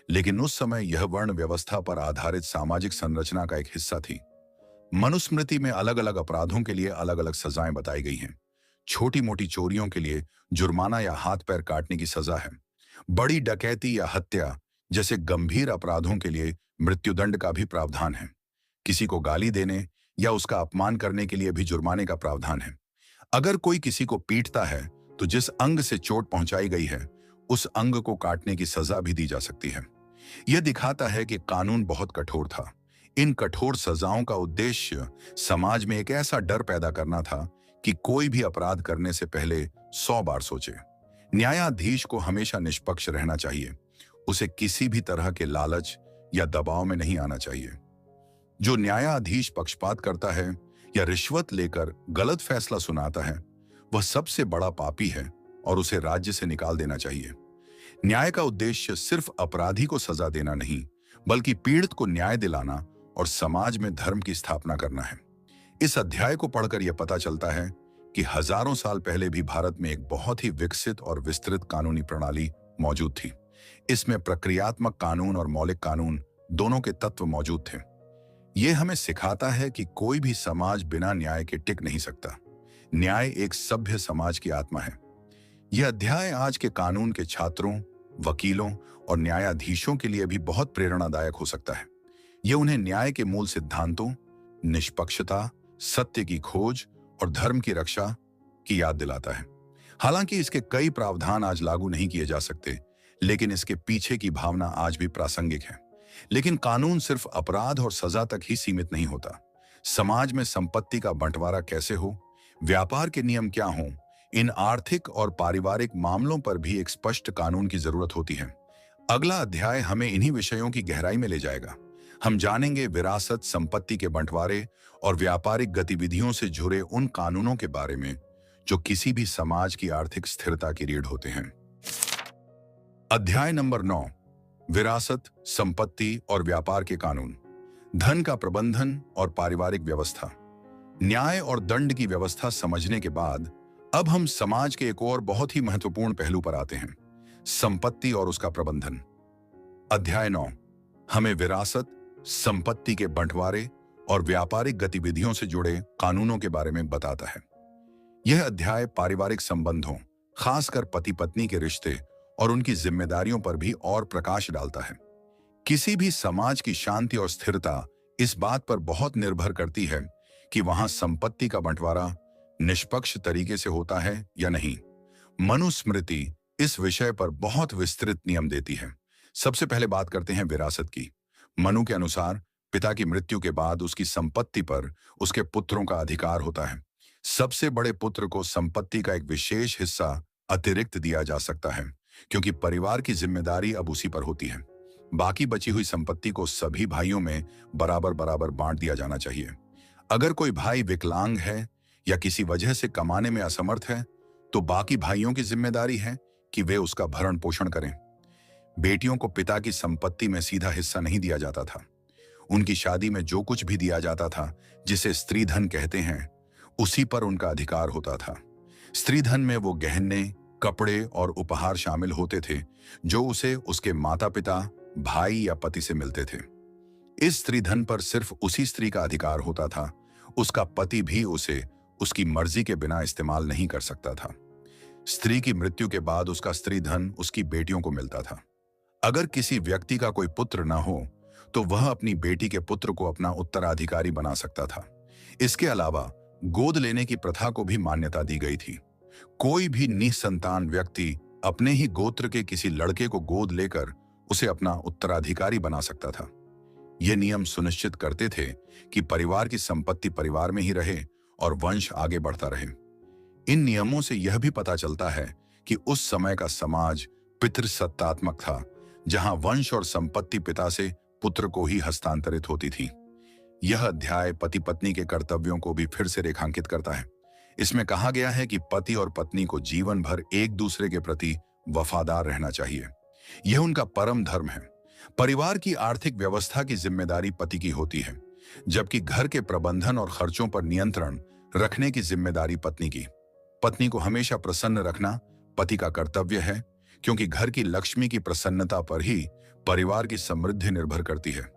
लेकिन उस समय यह वर्ण व्यवस्था पर आधारित सामाजिक संरचना का एक हिस्सा थी। मनुस्मृति में अलग अलग अपराधों के लिए अलग अलग सजाएं बताई गई हैं। छोटी मोटी चोरियों के लिए जुर्माना या हाथ पैर काटने की सजा है। बड़ी डकैती या हत्या जैसे गंभीर अपराधों के लिए मृत्युदंड का भी प्रावधान है। किसी को गाली देने या उसका अपमान करने के लिए भी जुर्माने का प्रावधान है। अगर कोई किसी को पीटता है तो जिस अंग से चोट पहुंचाई गई है उस अंग को काटने की सजा भी दी जा सकती है। यह दिखाता है कि कानून बहुत कठोर था। इन कठोर सजाओं का उद्देश्य समाज में एक ऐसा डर पैदा करना था कि कोई भी अपराध करने से पहले 100 बार सोचे। न्यायाधीश को हमेशा निष्पक्ष रहना चाहिए। उसे किसी भी तरह के लालच या दबाव में नहीं आना चाहिए। जो न्यायाधीश पक्षपात करता है या रिश्वत लेकर गलत फैसला सुनाता है वह सबसे बड़ा पापी है और उसे राज्य से निकाल देना चाहिए। न्याय का उद्देश्य सिर्फ अपराधी को सजा देना नहीं, बल्कि पीड़ित को न्याय दिलाना और समाज में धर्म की स्थापना करना है। इस अध्याय को पढ़कर यह पता चलता है कि हजारों साल पहले भी भारत में एक बहुत ही विकसित और विस्तृत कानूनी प्रणाली मौजूद थी। इसमें प्रक्रियात्मक कानून और मौलिक कानून दोनों के तत्व मौजूद थे। यह हमें सिखाता है कि कोई भी समाज बिना न्याय के टिक नहीं सकता। न्याय एक सभ्य समाज की आत्मा है। यह अध्याय आज के कानून के छात्रों, वकीलों और न्यायाधीशों के लिए भी बहुत प्रेरणादायक हो सकता है। यह उन्हें न्याय के मूल सिद्धांतों, निष्पक्षता, सत्य की खोज और धर्म की रक्षा की याद दिलाता है। हालांकि इसके कई प्रावधान आज लागू नहीं किए जा सकते, लेकिन इसके पीछे की भावना आज भी प्रासंगिक है। लेकिन कानून सिर्फ अपराध और सजा तक ही सीमित नहीं होता। समाज में संपत्ति का बंटवारा कैसे हो, व्यापार के नियम क्या हों, इन आर्थिक और पारिवारिक मामलों पर भी एक स्पष्ट कानून की जरूरत होती है। अगला अध्याय हमें इन्हीं विषयों की गहराई में ले जाएगा। हम जानेंगे विरासत, संपत्ति के बंटवारे और व्यापारिक गतिविधियों से जुड़े उन कानूनों के बारे में जो किसी भी समाज की आर्थिक स्थिरता की रीढ़ होते हैं। अध्याय नंबर 9, विरासत, संपत्ति और व्यापार के कानून, धन का प्रबंधन और पारिवारिक व्यवस्था। न्याय और दंड की व्यवस्था समझने के बाद अब हम समाज के एक और बहुत ही महत्वपूर्ण पहलू पर आते हैं, संपत्ति और उसका प्रबंधन। अध्याय 9 हमें विरासत, संपत्ति के बंटवारे और व्यापारिक गतिविधियों से जुड़े कानूनों के बारे में बताता है। यह अध्याय पारिवारिक संबंधों, खासकर पति पत्नी के रिश्ते और उनकी जिम्मेदारियों पर भी और प्रकाश डालता है। किसी भी समाज की शांति और स्थिरता इस बात पर बहुत निर्भर करती है कि वहां संपत्ति का बंटवारा निष्पक्ष तरीके से होता है या नहीं। मनुस्मृति इस विषय पर बहुत विस्तृत नियम देती है। सबसे पहले बात करते हैं विरासत की। मनु के अनुसार पिता की मृत्यु के बाद उसकी संपत्ति पर उसके पुत्रों का अधिकार होता है। सबसे बड़े पुत्र को संपत्ति का एक विशेष हिस्सा अतिरिक्त दिया जा सकता है, क्योंकि परिवार की जिम्मेदारी अब उसी पर होती है। बाकी बची हुई संपत्ति को सभी भाइयों में बराबर बराबर बांट दिया जाना चाहिए। अगर कोई भाई विकलांग है या किसी वजह से कमाने में असमर्थ है तो बाकी भाइयों की जिम्मेदारी है कि वे उसका भरण पोषण करें। बेटियों को पिता की संपत्ति में सीधा हिस्सा नहीं दिया जाता था। उनकी शादी में जो कुछ भी दिया जाता था, जिसे स्त्री धन कहते हैं, उसी पर उनका अधिकार होता था। स्त्री धन में वो गहने, कपड़े और उपहार शामिल होते थे जो उसे उसके माता पिता, भाई या पति से मिलते थे। इस स्त्री धन पर सिर्फ उसी स्त्री का अधिकार होता था। उसका पति भी उसे उसकी मर्जी के बिना इस्तेमाल नहीं कर सकता था। स्त्री की मृत्यु के बाद उसका स्त्री धन उसकी बेटियों को मिलता था। अगर किसी व्यक्ति का कोई पुत्र न हो तो वह अपनी बेटी के पुत्र को अपना उत्तराधिकारी बना सकता था। इसके अलावा गोद लेने की प्रथा को भी मान्यता दी गई थी। कोई भी निसंतान व्यक्ति अपने ही गोत्र के किसी लड़के को गोद लेकर उसे अपना उत्तराधिकारी बना सकता था। ये नियम सुनिश्चित करते थे कि परिवार की संपत्ति परिवार में ही रहे और वंश आगे बढ़ता रहे। इन नियमों से यह भी पता चलता है कि उस समय का समाज पितृसत्तात्मक था, जहां वंश और संपत्ति पिता से पुत्र को ही हस्तांतरित होती थी। यह अध्याय पति पत्नी के कर्तव्यों को भी फिर से रेखांकित करता है। इसमें कहा गया है कि पति और पत्नी को जीवन भर एक दूसरे के प्रति वफादार रहना चाहिए। यह उनका परम धर्म है। परिवार की आर्थिक व्यवस्था की जिम्मेदारी पति की होती है, जबकि घर के प्रबंधन और खर्चों पर नियंत्रण रखने की जिम्मेदारी पत्नी की। पत्नी को हमेशा प्रसन्न रखना पति का कर्तव्य है, क्योंकि घर की लक्ष्मी की प्रसन्नता पर ही परिवार की समृद्धि निर्भर करती है।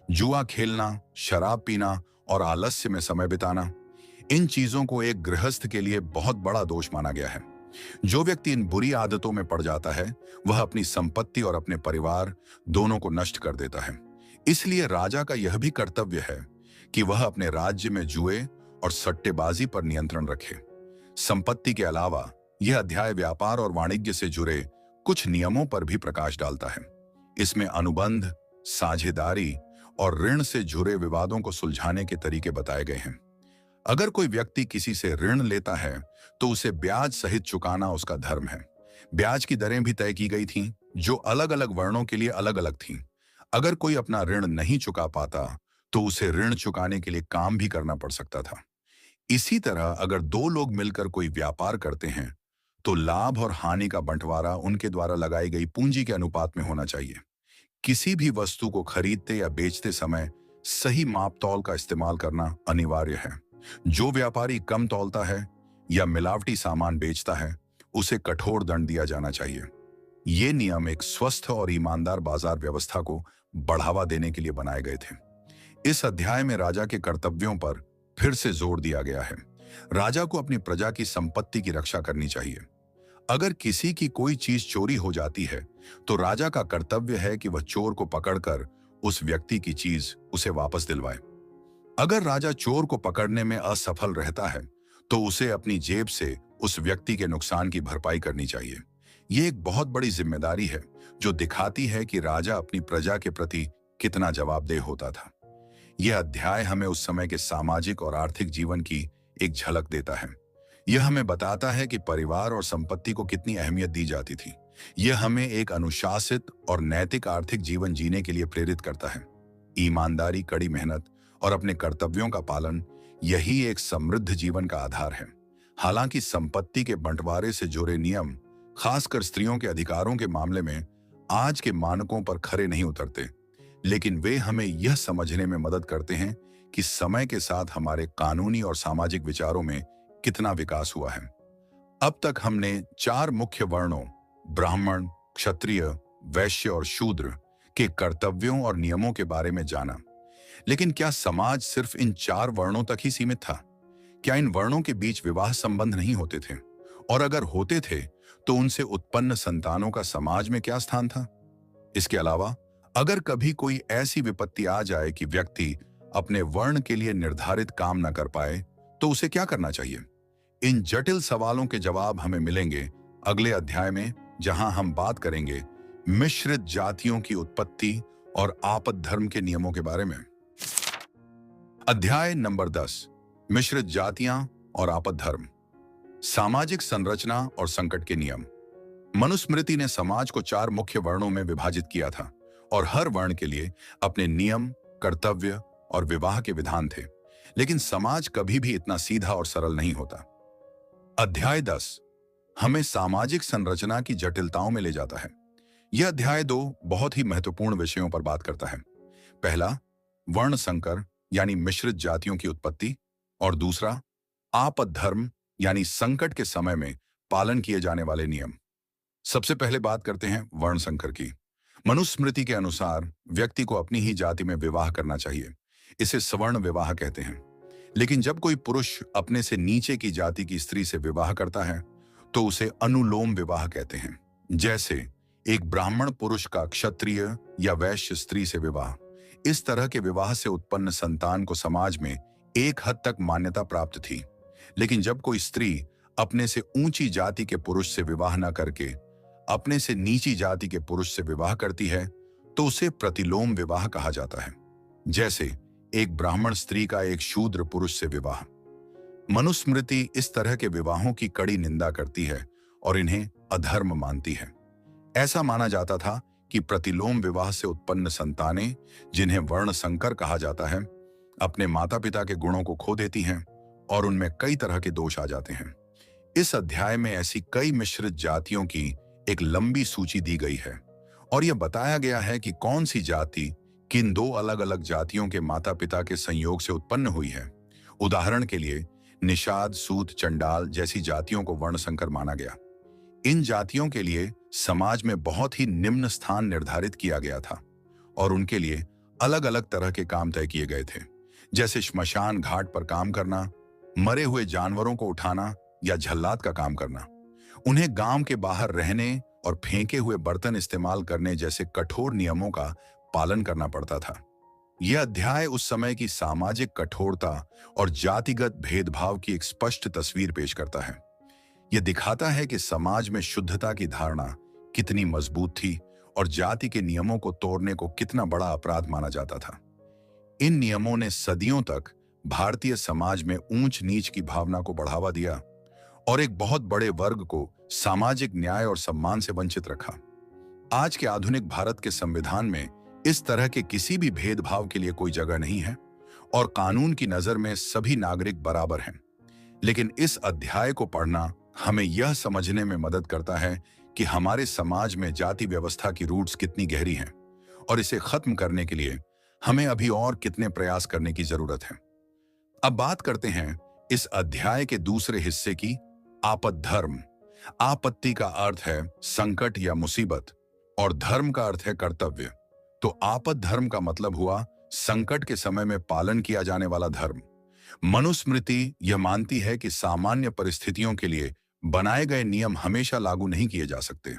जुआ खेलना, शराब पीना और आलस्य में समय बिताना, इन चीजों को एक गृहस्थ के लिए बहुत बड़ा दोष माना गया है। जो व्यक्ति इन बुरी आदतों में पड़ जाता है, वह अपनी संपत्ति और अपने परिवार दोनों को नष्ट कर देता है। इसलिए राजा का यह भी कर्तव्य है कि वह अपने राज्य में जुए और सट्टेबाजी पर नियंत्रण रखे। संपत्ति के अलावा यह अध्याय व्यापार और वाणिज्य से जुड़े कुछ नियमों पर भी प्रकाश डालता है। इसमें अनुबंध, साझेदारी और ऋण से जुड़े विवादों को सुलझाने के तरीके बताए गए हैं। अगर कोई व्यक्ति किसी से ऋण लेता है तो उसे ब्याज सहित चुकाना उसका धर्म है। ब्याज की दरें भी तय की गई थीं, जो अलग अलग वर्णों के लिए अलग अलग थीं। अगर कोई अपना ऋण नहीं चुका पाता तो उसे ऋण चुकाने के लिए काम भी करना पड़ सकता था। इसी तरह अगर दो लोग मिलकर कोई व्यापार करते हैं तो लाभ और हानि का बंटवारा उनके द्वारा लगाई गई पूंजी के अनुपात में होना चाहिए। किसी भी वस्तु को खरीदते या बेचते समय सही माप तौल का इस्तेमाल करना अनिवार्य है। जो व्यापारी कम तौलता है या मिलावटी सामान बेचता है, उसे कठोर दंड दिया जाना चाहिए। ये नियम एक स्वस्थ और ईमानदार बाजार व्यवस्था को बढ़ावा देने के लिए बनाए गए थे। इस अध्याय में राजा के कर्तव्यों पर फिर से जोर दिया गया है। राजा को अपनी प्रजा की संपत्ति की रक्षा करनी चाहिए। अगर किसी की कोई चीज चोरी हो जाती है तो राजा का कर्तव्य है कि वह चोर को पकड़कर उस व्यक्ति की चीज उसे वापस दिलवाए। अगर राजा चोर को पकड़ने में असफल रहता है तो उसे अपनी जेब से उस व्यक्ति के नुकसान की भरपाई करनी चाहिए। यह एक बहुत बड़ी जिम्मेदारी है जो दिखाती है कि राजा अपनी प्रजा के प्रति कितना जवाबदेह होता था। यह अध्याय हमें उस समय के सामाजिक और आर्थिक जीवन की एक झलक देता है। यह हमें बताता है कि परिवार और संपत्ति को कितनी अहमियत दी जाती थी। यह हमें एक अनुशासित और नैतिक आर्थिक जीवन जीने के लिए प्रेरित करता है। ईमानदारी, कड़ी मेहनत और अपने कर्तव्यों का पालन, यही एक समृद्ध जीवन का आधार है। हालांकि संपत्ति के बंटवारे से जुड़े नियम, खासकर स्त्रियों के अधिकारों के मामले में, आज के मानकों पर खरे नहीं उतरते, लेकिन वे हमें यह समझने में मदद करते हैं कि समय के साथ हमारे कानूनी और सामाजिक विचारों में कितना विकास हुआ है। अब तक हमने 4 मुख्य वर्णों, ब्राह्मण, क्षत्रिय, वैश्य और शूद्र के कर्तव्यों और नियमों के बारे में जाना। लेकिन क्या समाज सिर्फ इन 4 वर्णों तक ही सीमित था? क्या इन वर्णों के बीच विवाह संबंध नहीं होते थे? और अगर होते थे तो उनसे उत्पन्न संतानों का समाज में क्या स्थान था? इसके अलावा अगर कभी कोई ऐसी विपत्ति आ जाए कि व्यक्ति अपने वर्ण के लिए निर्धारित काम न कर पाए, तो उसे क्या करना चाहिए? इन जटिल सवालों के जवाब हमें मिलेंगे अगले अध्याय में, जहां हम बात करेंगे मिश्रित जातियों की उत्पत्ति और आपद धर्म के नियमों के बारे में। अध्याय नंबर 10, मिश्रित जातियां और आपद धर्म, सामाजिक संरचना और संकट के नियम। मनुस्मृति ने समाज को 4 मुख्य वर्णों में विभाजित किया था और हर वर्ण के लिए अपने नियम, कर्तव्य और विवाह के विधान थे। लेकिन समाज कभी भी इतना सीधा और सरल नहीं होता। अध्याय 10 हमें सामाजिक संरचना की जटिलताओं में ले जाता है। यह अध्याय 2 बहुत ही महत्वपूर्ण विषयों पर बात करता है। पहला, वर्ण संकर यानी मिश्रित जातियों की उत्पत्ति, और दूसरा, आपद धर्म यानी संकट के समय में पालन किए जाने वाले नियम। सबसे पहले बात करते हैं वर्ण संकर की। मनुस्मृति के अनुसार व्यक्ति को अपनी ही जाति में विवाह करना चाहिए। इसे सवर्ण विवाह कहते हैं। लेकिन जब कोई पुरुष अपने से नीचे की जाति की स्त्री से विवाह करता है तो उसे अनुलोम विवाह कहते हैं। जैसे एक ब्राह्मण पुरुष का क्षत्रिय या वैश्य स्त्री से विवाह। इस तरह के विवाह से उत्पन्न संतान को समाज में एक हद तक मान्यता प्राप्त थी। लेकिन जब कोई स्त्री अपने से ऊंची जाति के पुरुष से विवाह न करके अपने से नीची जाति के पुरुष से विवाह करती है तो उसे प्रतिलोम विवाह कहा जाता है। जैसे एक ब्राह्मण स्त्री का एक शूद्र पुरुष से विवाह। मनुस्मृति इस तरह के विवाहों की कड़ी निंदा करती है और इन्हें अधर्म मानती है। ऐसा माना जाता था कि प्रतिलोम विवाह से उत्पन्न संतानें, जिन्हें वर्ण संकर कहा जाता है, अपने माता पिता के गुणों को खो देती हैं और उनमें कई तरह के दोष आ जाते हैं। इस अध्याय में ऐसी कई मिश्रित जातियों की एक लंबी सूची दी गई है और यह बताया गया है कि कौन सी जाति किन दो अलग अलग जातियों के माता पिता के संयोग से उत्पन्न हुई है। उदाहरण के लिए निषाद, सूत, चंडाल जैसी जातियों को वर्ण संकर माना गया। इन जातियों के लिए समाज में बहुत ही निम्न स्थान निर्धारित किया गया था और उनके लिए अलग अलग तरह के काम तय किए गए थे, जैसे श्मशान घाट पर काम करना, मरे हुए जानवरों को उठाना या झल्लाद का काम करना। उन्हें गांव के बाहर रहने और फेंके हुए बर्तन इस्तेमाल करने जैसे कठोर नियमों का पालन करना पड़ता था। यह अध्याय उस समय की सामाजिक कठोरता और जातिगत भेदभाव की एक स्पष्ट तस्वीर पेश करता है। यह दिखाता है कि समाज में शुद्धता की धारणा कितनी मजबूत थी और जाति के नियमों को तोड़ने को कितना बड़ा अपराध माना जाता था। इन नियमों ने सदियों तक भारतीय समाज में ऊंच नीच की भावना को बढ़ावा दिया और एक बहुत बड़े वर्ग को सामाजिक न्याय और सम्मान से वंचित रखा। आज के आधुनिक भारत के संविधान में इस तरह के किसी भी भेदभाव के लिए कोई जगह नहीं है और कानून की नजर में सभी नागरिक बराबर हैं। लेकिन इस अध्याय को पढ़ना हमें यह समझने में मदद करता है कि हमारे समाज में जाति व्यवस्था की रूट्स कितनी गहरी हैं और इसे खत्म करने के लिए हमें अभी और कितने प्रयास करने की जरूरत है। अब बात करते हैं इस अध्याय के दूसरे हिस्से की, आपद धर्म। आपत्ति का अर्थ है संकट या मुसीबत और धर्म का अर्थ है कर्तव्य। तो आपद धर्म का मतलब हुआ संकट के समय में पालन किया जाने वाला धर्म। मनुस्मृति यह मानती है कि सामान्य परिस्थितियों के लिए बनाए गए नियम हमेशा लागू नहीं किए जा सकते।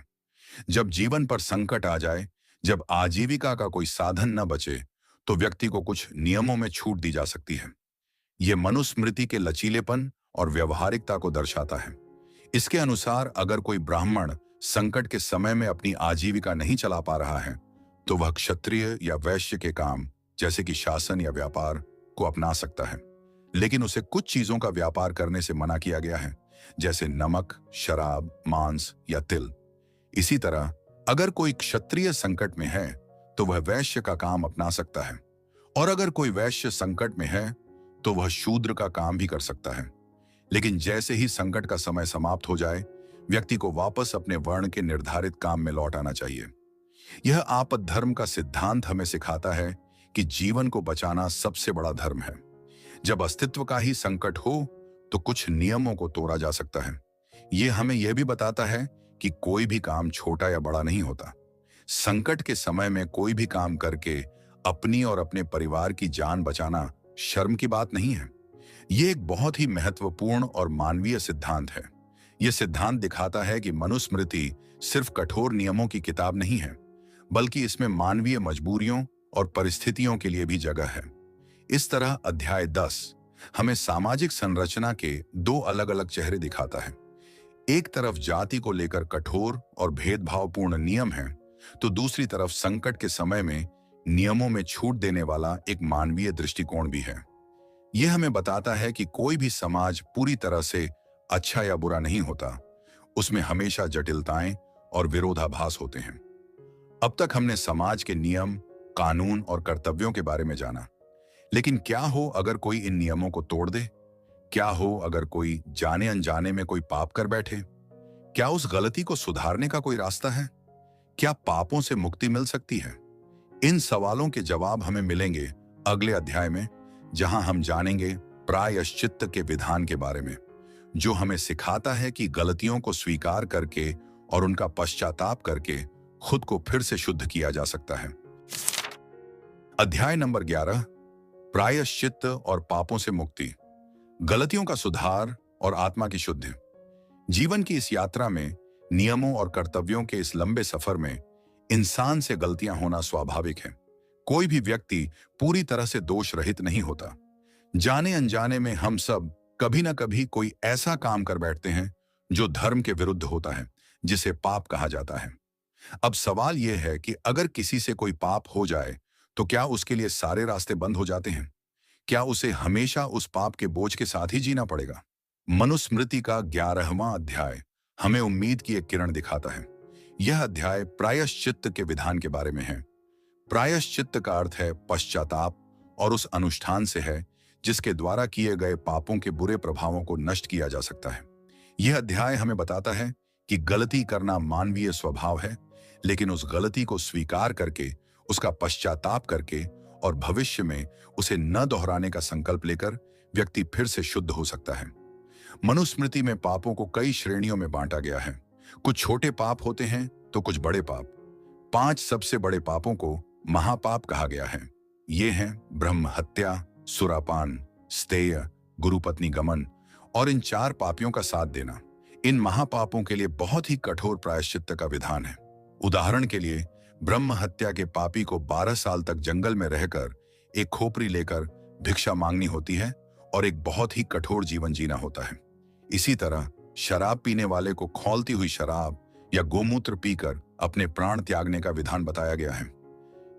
जब जीवन पर संकट आ जाए, जब आजीविका का कोई साधन न बचे, तो व्यक्ति को कुछ नियमों में छूट दी जा सकती है। यह मनुस्मृति के लचीलेपन और व्यवहारिकता को दर्शाता है। इसके अनुसार अगर कोई ब्राह्मण संकट के समय में अपनी आजीविका नहीं चला पा रहा है तो वह क्षत्रिय या वैश्य के काम जैसे कि शासन या व्यापार को अपना सकता है, लेकिन उसे कुछ चीजों का व्यापार करने से मना किया गया है, जैसे नमक, शराब, मांस या तिल। इसी तरह अगर कोई क्षत्रिय संकट में है तो वह वैश्य का काम अपना सकता है और अगर कोई वैश्य संकट में है तो वह शूद्र का काम भी कर सकता है। लेकिन जैसे ही संकट का समय समाप्त हो जाए, व्यक्ति को वापस अपने वर्ण के निर्धारित काम में लौट आना चाहिए। यह आपद धर्म का सिद्धांत हमें सिखाता है कि जीवन को बचाना सबसे बड़ा धर्म है। जब अस्तित्व का ही संकट हो तो कुछ नियमों को तोड़ा जा सकता है। यह हमें यह भी बताता है कि कोई भी काम छोटा या बड़ा नहीं होता। संकट के समय में कोई भी काम करके अपनी और अपने परिवार की जान बचाना शर्म की बात नहीं है। यह एक बहुत ही महत्वपूर्ण और मानवीय सिद्धांत है। यह सिद्धांत दिखाता है कि मनुस्मृति सिर्फ कठोर नियमों की किताब नहीं है, बल्कि इसमें मानवीय मजबूरियों और परिस्थितियों के लिए भी जगह है। इस तरह अध्याय 10 हमें सामाजिक संरचना के दो अलग अलग चेहरे दिखाता है। एक तरफ जाति को लेकर कठोर और भेदभावपूर्ण नियम है, तो दूसरी तरफ संकट के समय में नियमों में छूट देने वाला एक मानवीय दृष्टिकोण भी है। यह हमें बताता है कि कोई भी समाज पूरी तरह से अच्छा या बुरा नहीं होता, उसमें हमेशा जटिलताएं और विरोधाभास होते हैं। अब तक हमने समाज के नियम, कानून और कर्तव्यों के बारे में जाना, लेकिन क्या हो अगर कोई इन नियमों को तोड़ दे? क्या हो अगर कोई जाने अनजाने में कोई पाप कर बैठे? क्या उस गलती को सुधारने का कोई रास्ता है? क्या पापों से मुक्ति मिल सकती है? इन सवालों के जवाब हमें मिलेंगे अगले अध्याय में, जहां हम जानेंगे प्रायश्चित्त के विधान के बारे में, जो हमें सिखाता है कि गलतियों को स्वीकार करके और उनका पश्चाताप करके खुद को फिर से शुद्ध किया जा सकता है। अध्याय नंबर 11, प्रायश्चित्त और पापों से मुक्ति, गलतियों का सुधार और आत्मा की शुद्धि। जीवन की इस यात्रा में नियमों और कर्तव्यों के इस लंबे सफर में इंसान से गलतियां होना स्वाभाविक है। कोई भी व्यक्ति पूरी तरह से दोष रहित नहीं होता। जाने अनजाने में हम सब कभी ना कभी कोई ऐसा काम कर बैठते हैं जो धर्म के विरुद्ध होता है, जिसे पाप कहा जाता है। अब सवाल यह है कि अगर किसी से कोई पाप हो जाए तो क्या उसके लिए सारे रास्ते बंद हो जाते हैं? क्या उसे हमेशा उस पाप के बोझ के साथ ही जीना पड़ेगा? मनुस्मृति का 11वां अध्याय हमें उम्मीद की एक किरण दिखाता है। यह अध्याय प्रायश्चित्त के विधान के बारे में है। प्रायश्चित्त का अर्थ है पश्चाताप, और उस अनुष्ठान से है जिसके द्वारा किए गए पापों के बुरे प्रभावों को नष्ट किया जा सकता है। यह अध्याय हमें बताता है कि गलती करना मानवीय स्वभाव है, लेकिन उस गलती को स्वीकार करके, उसका पश्चाताप करके और भविष्य में उसे न दोहराने का संकल्प लेकर व्यक्ति फिर से शुद्ध हो सकता है। मनुस्मृति में पापों को कई श्रेणियों में बांटा गया है। कुछ छोटे पाप होते हैं तो कुछ बड़े पाप। 5 सबसे बड़े पापों को महापाप कहा गया है। ये हैं ब्रह्म हत्या, सुरापान, स्तेय, गुरुपत्नी गमन और इन 4 पापियों का साथ देना। इन महापापों के लिए बहुत ही कठोर प्रायश्चित्त का विधान है। उदाहरण के लिए ब्रह्म हत्या के पापी को 12 साल तक जंगल में रहकर एक खोपड़ी लेकर भिक्षा मांगनी होती है और एक बहुत ही कठोर जीवन जीना होता है। इसी तरह शराब पीने वाले को खौलती हुई शराब या गोमूत्र पीकर अपने प्राण त्यागने का विधान बताया गया है।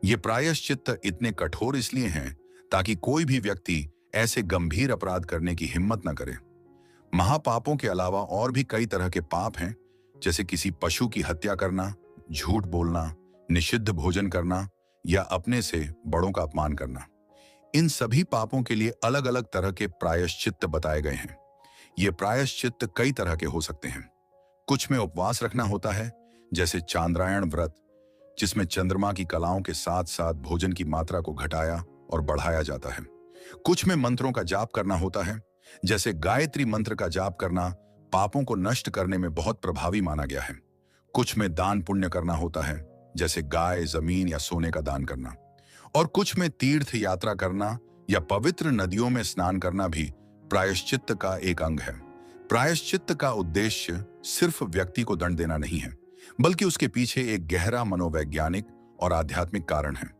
ये प्रायश्चित्त इतने कठोर इसलिए हैं ताकि कोई भी व्यक्ति ऐसे गंभीर अपराध करने की हिम्मत न करे। महापापों के अलावा और भी कई तरह के पाप हैं, जैसे किसी पशु की हत्या करना, झूठ बोलना, निषिद्ध भोजन करना या अपने से बड़ों का अपमान करना। इन सभी पापों के लिए अलग अलग तरह के प्रायश्चित्त बताए गए हैं। ये प्रायश्चित्त कई तरह के हो सकते हैं। कुछ में उपवास रखना होता है, जैसे चांद्रायण व्रत, जिसमें चंद्रमा की कलाओं के साथ साथ भोजन की मात्रा को घटाया और बढ़ाया जाता है। कुछ में मंत्रों का जाप करना होता है, जैसे गायत्री मंत्र का जाप करना पापों को नष्ट करने में बहुत प्रभावी माना गया है। कुछ में दान पुण्य करना होता है, जैसे गाय, जमीन या सोने का दान करना। और कुछ में तीर्थ यात्रा करना या पवित्र नदियों में स्नान करना भी प्रायश्चित्त का एक अंग है। प्रायश्चित्त का उद्देश्य सिर्फ व्यक्ति को दंड देना नहीं है, बल्कि उसके पीछे एक गहरा मनोवैज्ञानिक और आध्यात्मिक कारण है।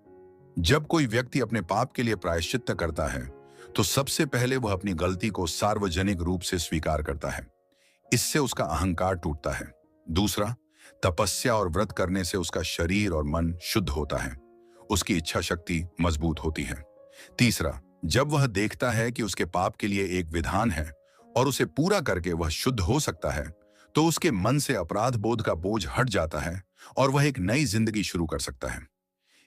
जब कोई व्यक्ति अपने पाप के लिए प्रायश्चित्त करता है तो सबसे पहले वह अपनी गलती को सार्वजनिक रूप से स्वीकार करता है। इससे उसका अहंकार टूटता है। दूसरा, तपस्या और व्रत करने से उसका शरीर और मन शुद्ध होता है, उसकी इच्छा शक्ति मजबूत होती है। तीसरा, जब वह देखता है कि उसके पाप के लिए एक विधान है और उसे पूरा करके वह शुद्ध हो सकता है, तो उसके मन से अपराध बोध का बोझ हट जाता है और वह एक नई जिंदगी शुरू कर सकता है।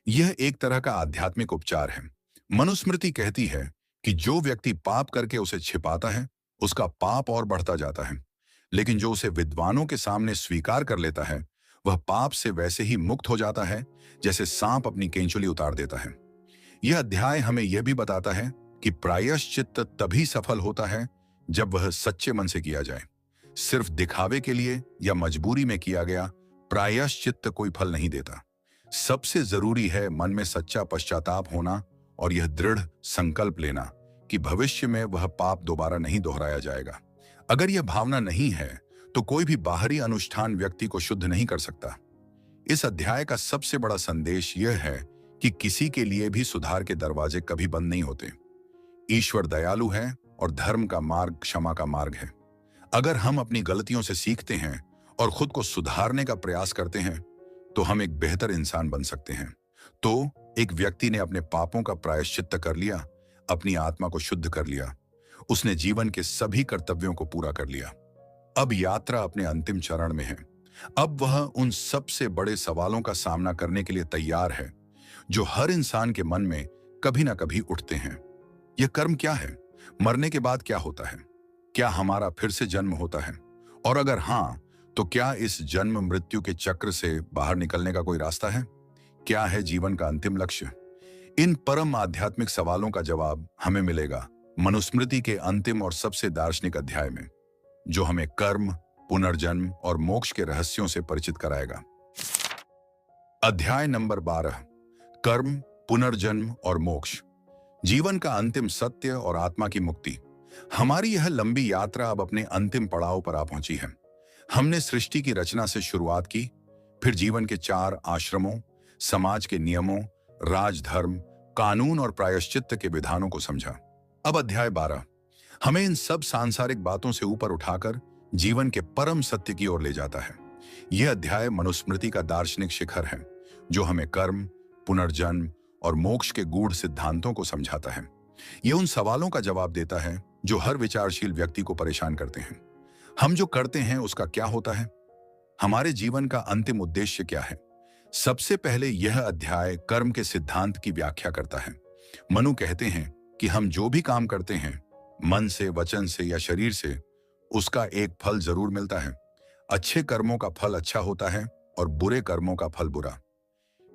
यह एक तरह का आध्यात्मिक उपचार है। मनुस्मृति कहती है कि जो व्यक्ति पाप करके उसे छिपाता है, उसका पाप और बढ़ता जाता है, लेकिन जो उसे विद्वानों के सामने स्वीकार कर लेता है, वह पाप से वैसे ही मुक्त हो जाता है जैसे सांप अपनी केंचुली उतार देता है। यह अध्याय हमें यह भी बताता है कि प्रायश्चित्त तभी सफल होता है जब वह सच्चे मन से किया जाए। सिर्फ दिखावे के लिए या मजबूरी में किया गया प्रायश्चित्त कोई फल नहीं देता। सबसे जरूरी है मन में सच्चा पश्चाताप होना और यह दृढ़ संकल्प लेना कि भविष्य में वह पाप दोबारा नहीं दोहराया जाएगा। अगर यह भावना नहीं है तो कोई भी बाहरी अनुष्ठान व्यक्ति को शुद्ध नहीं कर सकता। इस अध्याय का सबसे बड़ा संदेश यह है कि किसी के लिए भी सुधार के दरवाजे कभी बंद नहीं होते। ईश्वर दयालु है और धर्म का मार्ग क्षमा का मार्ग है। अगर हम अपनी गलतियों से सीखते हैं और खुद को सुधारने का प्रयास करते हैं तो हम एक बेहतर इंसान बन सकते हैं। तो एक व्यक्ति ने अपने पापों का प्रायश्चित्त कर लिया, अपनी आत्मा को शुद्ध कर लिया, उसने जीवन के सभी कर्तव्यों को पूरा कर लिया। अब यात्रा अपने अंतिम चरण में है। अब वह उन सबसे बड़े सवालों का सामना करने के लिए तैयार है जो हर इंसान के मन में कभी ना कभी उठते हैं। यह कर्म क्या है? मरने के बाद क्या होता है? क्या हमारा फिर से जन्म होता है? और अगर हाँ, तो क्या इस जन्म मृत्यु के चक्र से बाहर निकलने का कोई रास्ता है? क्या है जीवन का अंतिम लक्ष्य? इन परम आध्यात्मिक सवालों का जवाब हमें मिलेगा मनुस्मृति के अंतिम और सबसे दार्शनिक अध्याय में, जो हमें कर्म, पुनर्जन्म और मोक्ष के रहस्यों से परिचित कराएगा। अध्याय नंबर 12, कर्म, पुनर्जन्म और मोक्ष, जीवन का अंतिम सत्य और आत्मा की मुक्ति। हमारी यह लंबी यात्रा अब अपने अंतिम पड़ाव पर आ पहुंची है। हमने सृष्टि की रचना से शुरुआत की, फिर जीवन के 4 आश्रमों, समाज के नियमों, राजधर्म, कानून और प्रायश्चित्त के विधानों को समझा। अब अध्याय 12 हमें इन सब सांसारिक बातों से ऊपर उठाकर जीवन के परम सत्य की ओर ले जाता है। यह अध्याय मनुस्मृति का दार्शनिक शिखर है, जो हमें कर्म, पुनर्जन्म और मोक्ष के गूढ़ सिद्धांतों को समझाता है। यह उन सवालों का जवाब देता है जो हर विचारशील व्यक्ति को परेशान करते हैं। हम जो करते हैं उसका क्या होता है? हमारे जीवन का अंतिम उद्देश्य क्या है? सबसे पहले यह अध्याय कर्म के सिद्धांत की व्याख्या करता है। मनु कहते हैं कि हम जो भी काम करते हैं, मन से, वचन से या शरीर से, उसका एक फल जरूर मिलता है। अच्छे कर्मों का फल अच्छा होता है और बुरे कर्मों का फल बुरा।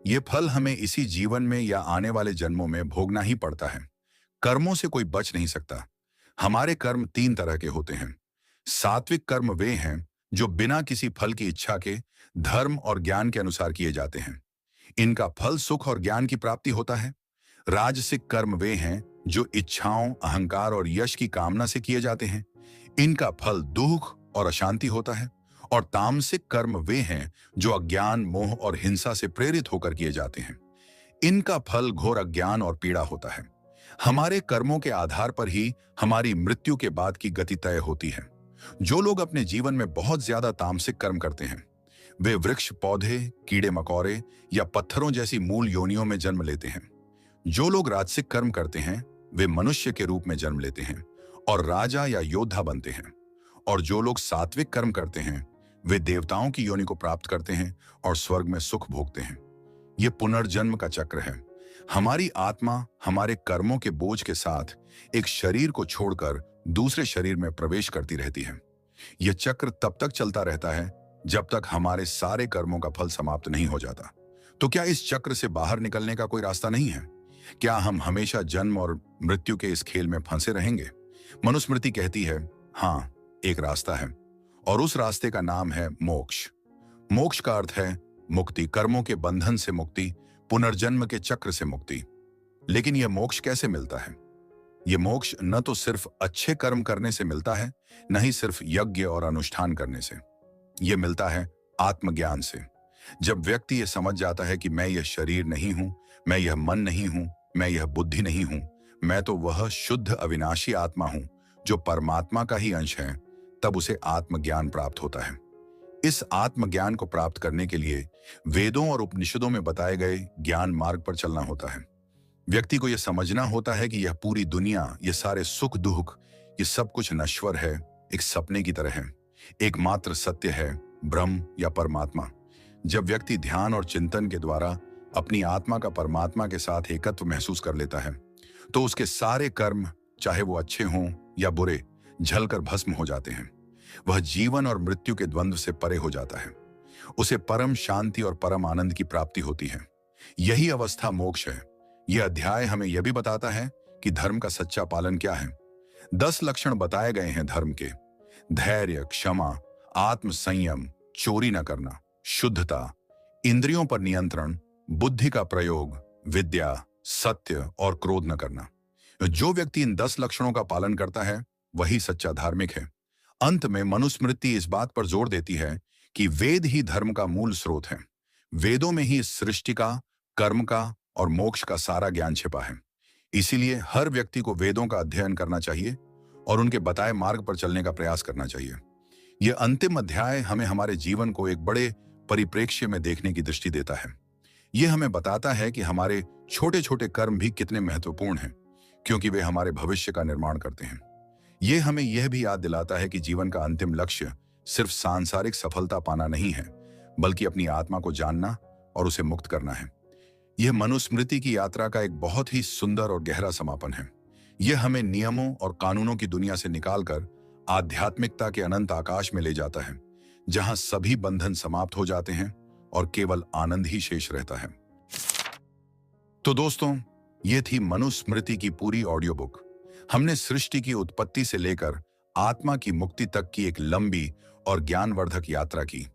ये फल हमें इसी जीवन में या आने वाले जन्मों में भोगना ही पड़ता है। कर्मों से कोई बच नहीं सकता। हमारे कर्म 3 तरह के होते हैं। सात्विक कर्म वे हैं जो बिना किसी फल की इच्छा के धर्म और ज्ञान के अनुसार किए जाते हैं। इनका फल सुख और ज्ञान की प्राप्ति होता है। राजसिक कर्म वे हैं जो इच्छाओं, अहंकार और यश की कामना से किए जाते हैं। इनका फल दुख और अशांति होता है। और तामसिक कर्म वे हैं जो अज्ञान, मोह और हिंसा से प्रेरित होकर किए जाते हैं। इनका फल घोर अज्ञान और पीड़ा होता है। हमारे कर्मों के आधार पर ही हमारी मृत्यु के बाद की गति तय होती है। जो लोग अपने जीवन में बहुत ज्यादा तामसिक कर्म करते हैं, वे वृक्ष, पौधे, कीड़े मकोड़े या पत्थरों जैसी मूल योनियों में जन्म लेते हैं। जो लोग राजसिक कर्म करते हैं, वे मनुष्य के रूप में जन्म लेते हैं और राजा या योद्धा बनते हैं। और जो लोग सात्विक कर्म करते हैं, वे देवताओं की योनि को प्राप्त करते हैं और स्वर्ग में सुख भोगते हैं। यह पुनर्जन्म का चक्र है। हमारी आत्मा हमारे कर्मों के बोझ के साथ एक शरीर को छोड़कर दूसरे शरीर में प्रवेश करती रहती है। यह चक्र तब तक चलता रहता है जब तक हमारे सारे कर्मों का फल समाप्त नहीं हो जाता। तो क्या इस चक्र से बाहर निकलने का कोई रास्ता नहीं है? क्या हम हमेशा जन्म और मृत्यु के इस खेल में फंसे रहेंगे? मनुस्मृति कहती है, हाँ, एक रास्ता है और उस रास्ते का नाम है मोक्ष। मोक्ष का अर्थ है मुक्ति, कर्मों के बंधन से मुक्ति, पुनर्जन्म के चक्र से मुक्ति। लेकिन यह मोक्ष कैसे मिलता है? यह मोक्ष न तो सिर्फ अच्छे कर्म करने से मिलता है, न ही सिर्फ यज्ञ और अनुष्ठान करने से। यह मिलता है आत्मज्ञान से। जब व्यक्ति यह समझ जाता है कि मैं यह शरीर नहीं हूं, मैं यह मन नहीं हूं, मैं यह बुद्धि नहीं हूं, मैं तो वह शुद्ध अविनाशी आत्मा हूं जो परमात्मा का ही अंश है, तब उसे आत्मज्ञान प्राप्त होता है। इस आत्मज्ञान को प्राप्त करने के लिए वेदों और उपनिषदों में बताए गए ज्ञान मार्ग पर चलना होता है। व्यक्ति को यह समझना होता है कि यह पूरी दुनिया, ये सारे सुख दुख, ये सब कुछ नश्वर है, एक सपने की तरह है। एकमात्र सत्य है ब्रह्म या परमात्मा। जब व्यक्ति ध्यान और चिंतन के द्वारा अपनी आत्मा का परमात्मा के साथ एकत्व महसूस कर लेता है, तो उसके सारे कर्म, चाहे वो अच्छे हों या बुरे, झलकर भस्म हो जाते हैं। वह जीवन और मृत्यु के द्वंद्व से परे हो जाता है। उसे परम शांति और परम आनंद की प्राप्ति होती है। यही अवस्था मोक्ष है। यह अध्याय हमें यह भी बताता है कि धर्म का सच्चा पालन क्या है। 10 लक्षण बताए गए हैं धर्म के: धैर्य, क्षमा, आत्म संयम, चोरी न करना, शुद्धता, इंद्रियों पर नियंत्रण, बुद्धि का प्रयोग, विद्या, सत्य और क्रोध न करना। जो व्यक्ति इन 10 लक्षणों का पालन करता है, वही सच्चा धार्मिक है। अंत में मनुस्मृति इस बात पर जोर देती है कि वेद ही धर्म का मूल स्रोत है। वेदों में ही सृष्टि का, कर्म का और मोक्ष का सारा ज्ञान छिपा है। इसीलिए हर व्यक्ति को वेदों का अध्ययन करना चाहिए और उनके बताए मार्ग पर चलने का प्रयास करना चाहिए। यह अंतिम अध्याय हमें हमारे जीवन को एक बड़े परिप्रेक्ष्य में देखने की दृष्टि देता है। यह हमें बताता है कि हमारे छोटे छोटे कर्म भी कितने महत्वपूर्ण हैं, क्योंकि वे हमारे भविष्य का निर्माण करते हैं। यह हमें यह भी याद दिलाता है कि जीवन का अंतिम लक्ष्य सिर्फ सांसारिक सफलता पाना नहीं है, बल्कि अपनी आत्मा को जानना और उसे मुक्त करना है। यह मनुस्मृति की यात्रा का एक बहुत ही सुंदर और गहरा समापन है। यह हमें नियमों और कानूनों की दुनिया से निकालकर आध्यात्मिकता के अनंत आकाश में ले जाता है, जहां सभी बंधन समाप्त हो जाते हैं और केवल आनंद ही शेष रहता है। तो दोस्तों, यह थी मनुस्मृति की पूरी ऑडियो बुक। हमने सृष्टि की उत्पत्ति से लेकर आत्मा की मुक्ति तक की एक लंबी और ज्ञानवर्धक यात्रा की।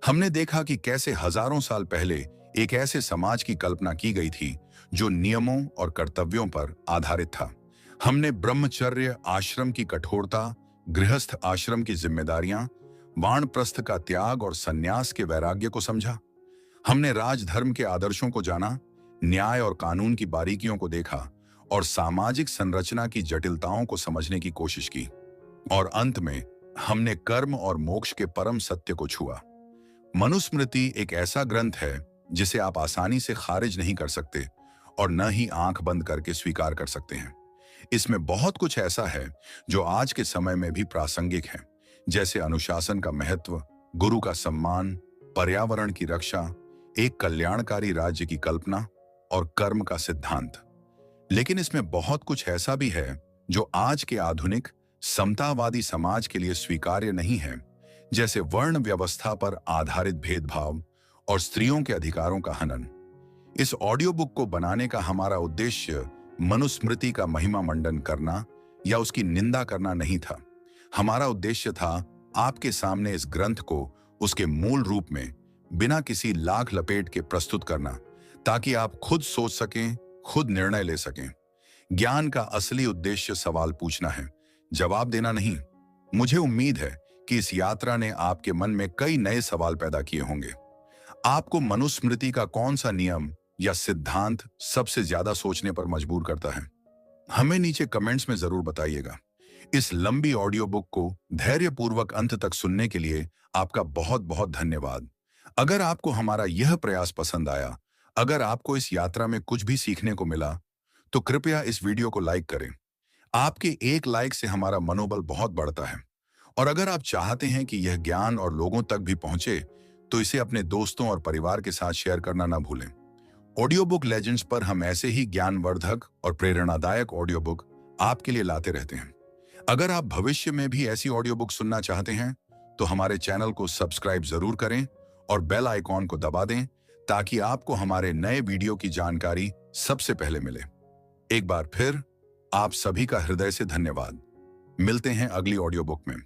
हमने देखा कि कैसे हजारों साल पहले एक ऐसे समाज की कल्पना की गई थी जो नियमों और कर्तव्यों पर आधारित था। हमने ब्रह्मचर्य आश्रम की कठोरता, गृहस्थ आश्रम की जिम्मेदारियां, वानप्रस्थ का त्याग और सन्यास के वैराग्य को समझा। हमने राजधर्म के आदर्शों को जाना, न्याय और कानून की बारीकियों को देखा और सामाजिक संरचना की जटिलताओं को समझने की कोशिश की। और अंत में हमने कर्म और मोक्ष के परम सत्य को छुआ। मनुस्मृति एक ऐसा ग्रंथ है जिसे आप आसानी से खारिज नहीं कर सकते और न ही आंख बंद करके स्वीकार कर सकते हैं। इसमें बहुत कुछ ऐसा है जो आज के समय में भी प्रासंगिक है, जैसे अनुशासन का महत्व, गुरु का सम्मान, पर्यावरण की रक्षा, एक कल्याणकारी राज्य की कल्पना और कर्म का सिद्धांत। लेकिन इसमें बहुत कुछ ऐसा भी है जो आज के आधुनिक समतावादी समाज के लिए स्वीकार्य नहीं है, जैसे वर्ण व्यवस्था पर आधारित भेदभाव और स्त्रियों के अधिकारों का हनन। इस ऑडियो बुक को बनाने का हमारा उद्देश्य मनुस्मृति का महिमा मंडन करना या उसकी निंदा करना नहीं था। हमारा उद्देश्य था आपके सामने इस ग्रंथ को उसके मूल रूप में बिना किसी लाग लपेट के प्रस्तुत करना, ताकि आप खुद सोच सकें, खुद निर्णय ले सकें। ज्ञान का असली उद्देश्य सवाल पूछना है, जवाब देना नहीं। मुझे उम्मीद है कि इस यात्रा ने आपके मन में कई नए सवाल पैदा किए होंगे। आपको मनुस्मृति का कौन सा नियम या सिद्धांत सबसे ज्यादा सोचने पर मजबूर करता है? हमें नीचे कमेंट्स में जरूर बताइएगा। इस लंबी ऑडियो बुक को धैर्यपूर्वक अंत तक सुनने के लिए आपका बहुत बहुत धन्यवाद। अगर आपको हमारा यह प्रयास पसंद आया, अगर आपको इस यात्रा में कुछ भी सीखने को मिला, तो कृपया इस वीडियो को लाइक करें। आपके एक लाइक से हमारा मनोबल बहुत बढ़ता है। और अगर आप चाहते हैं कि यह ज्ञान और लोगों तक भी पहुंचे, तो इसे अपने दोस्तों और परिवार के साथ शेयर करना ना भूलें। ऑडियो बुक लेजेंड्स पर हम ऐसे ही ज्ञानवर्धक और प्रेरणादायक ऑडियो बुक आपके लिए लाते रहते हैं। अगर आप भविष्य में भी ऐसी ऑडियो बुक सुनना चाहते हैं, तो हमारे चैनल को सब्सक्राइब जरूर करें और बेल आइकॉन को दबा दें, ताकि आपको हमारे नए वीडियो की जानकारी सबसे पहले मिले। एक बार फिर आप सभी का हृदय से धन्यवाद। मिलते हैं अगली ऑडियो बुक में।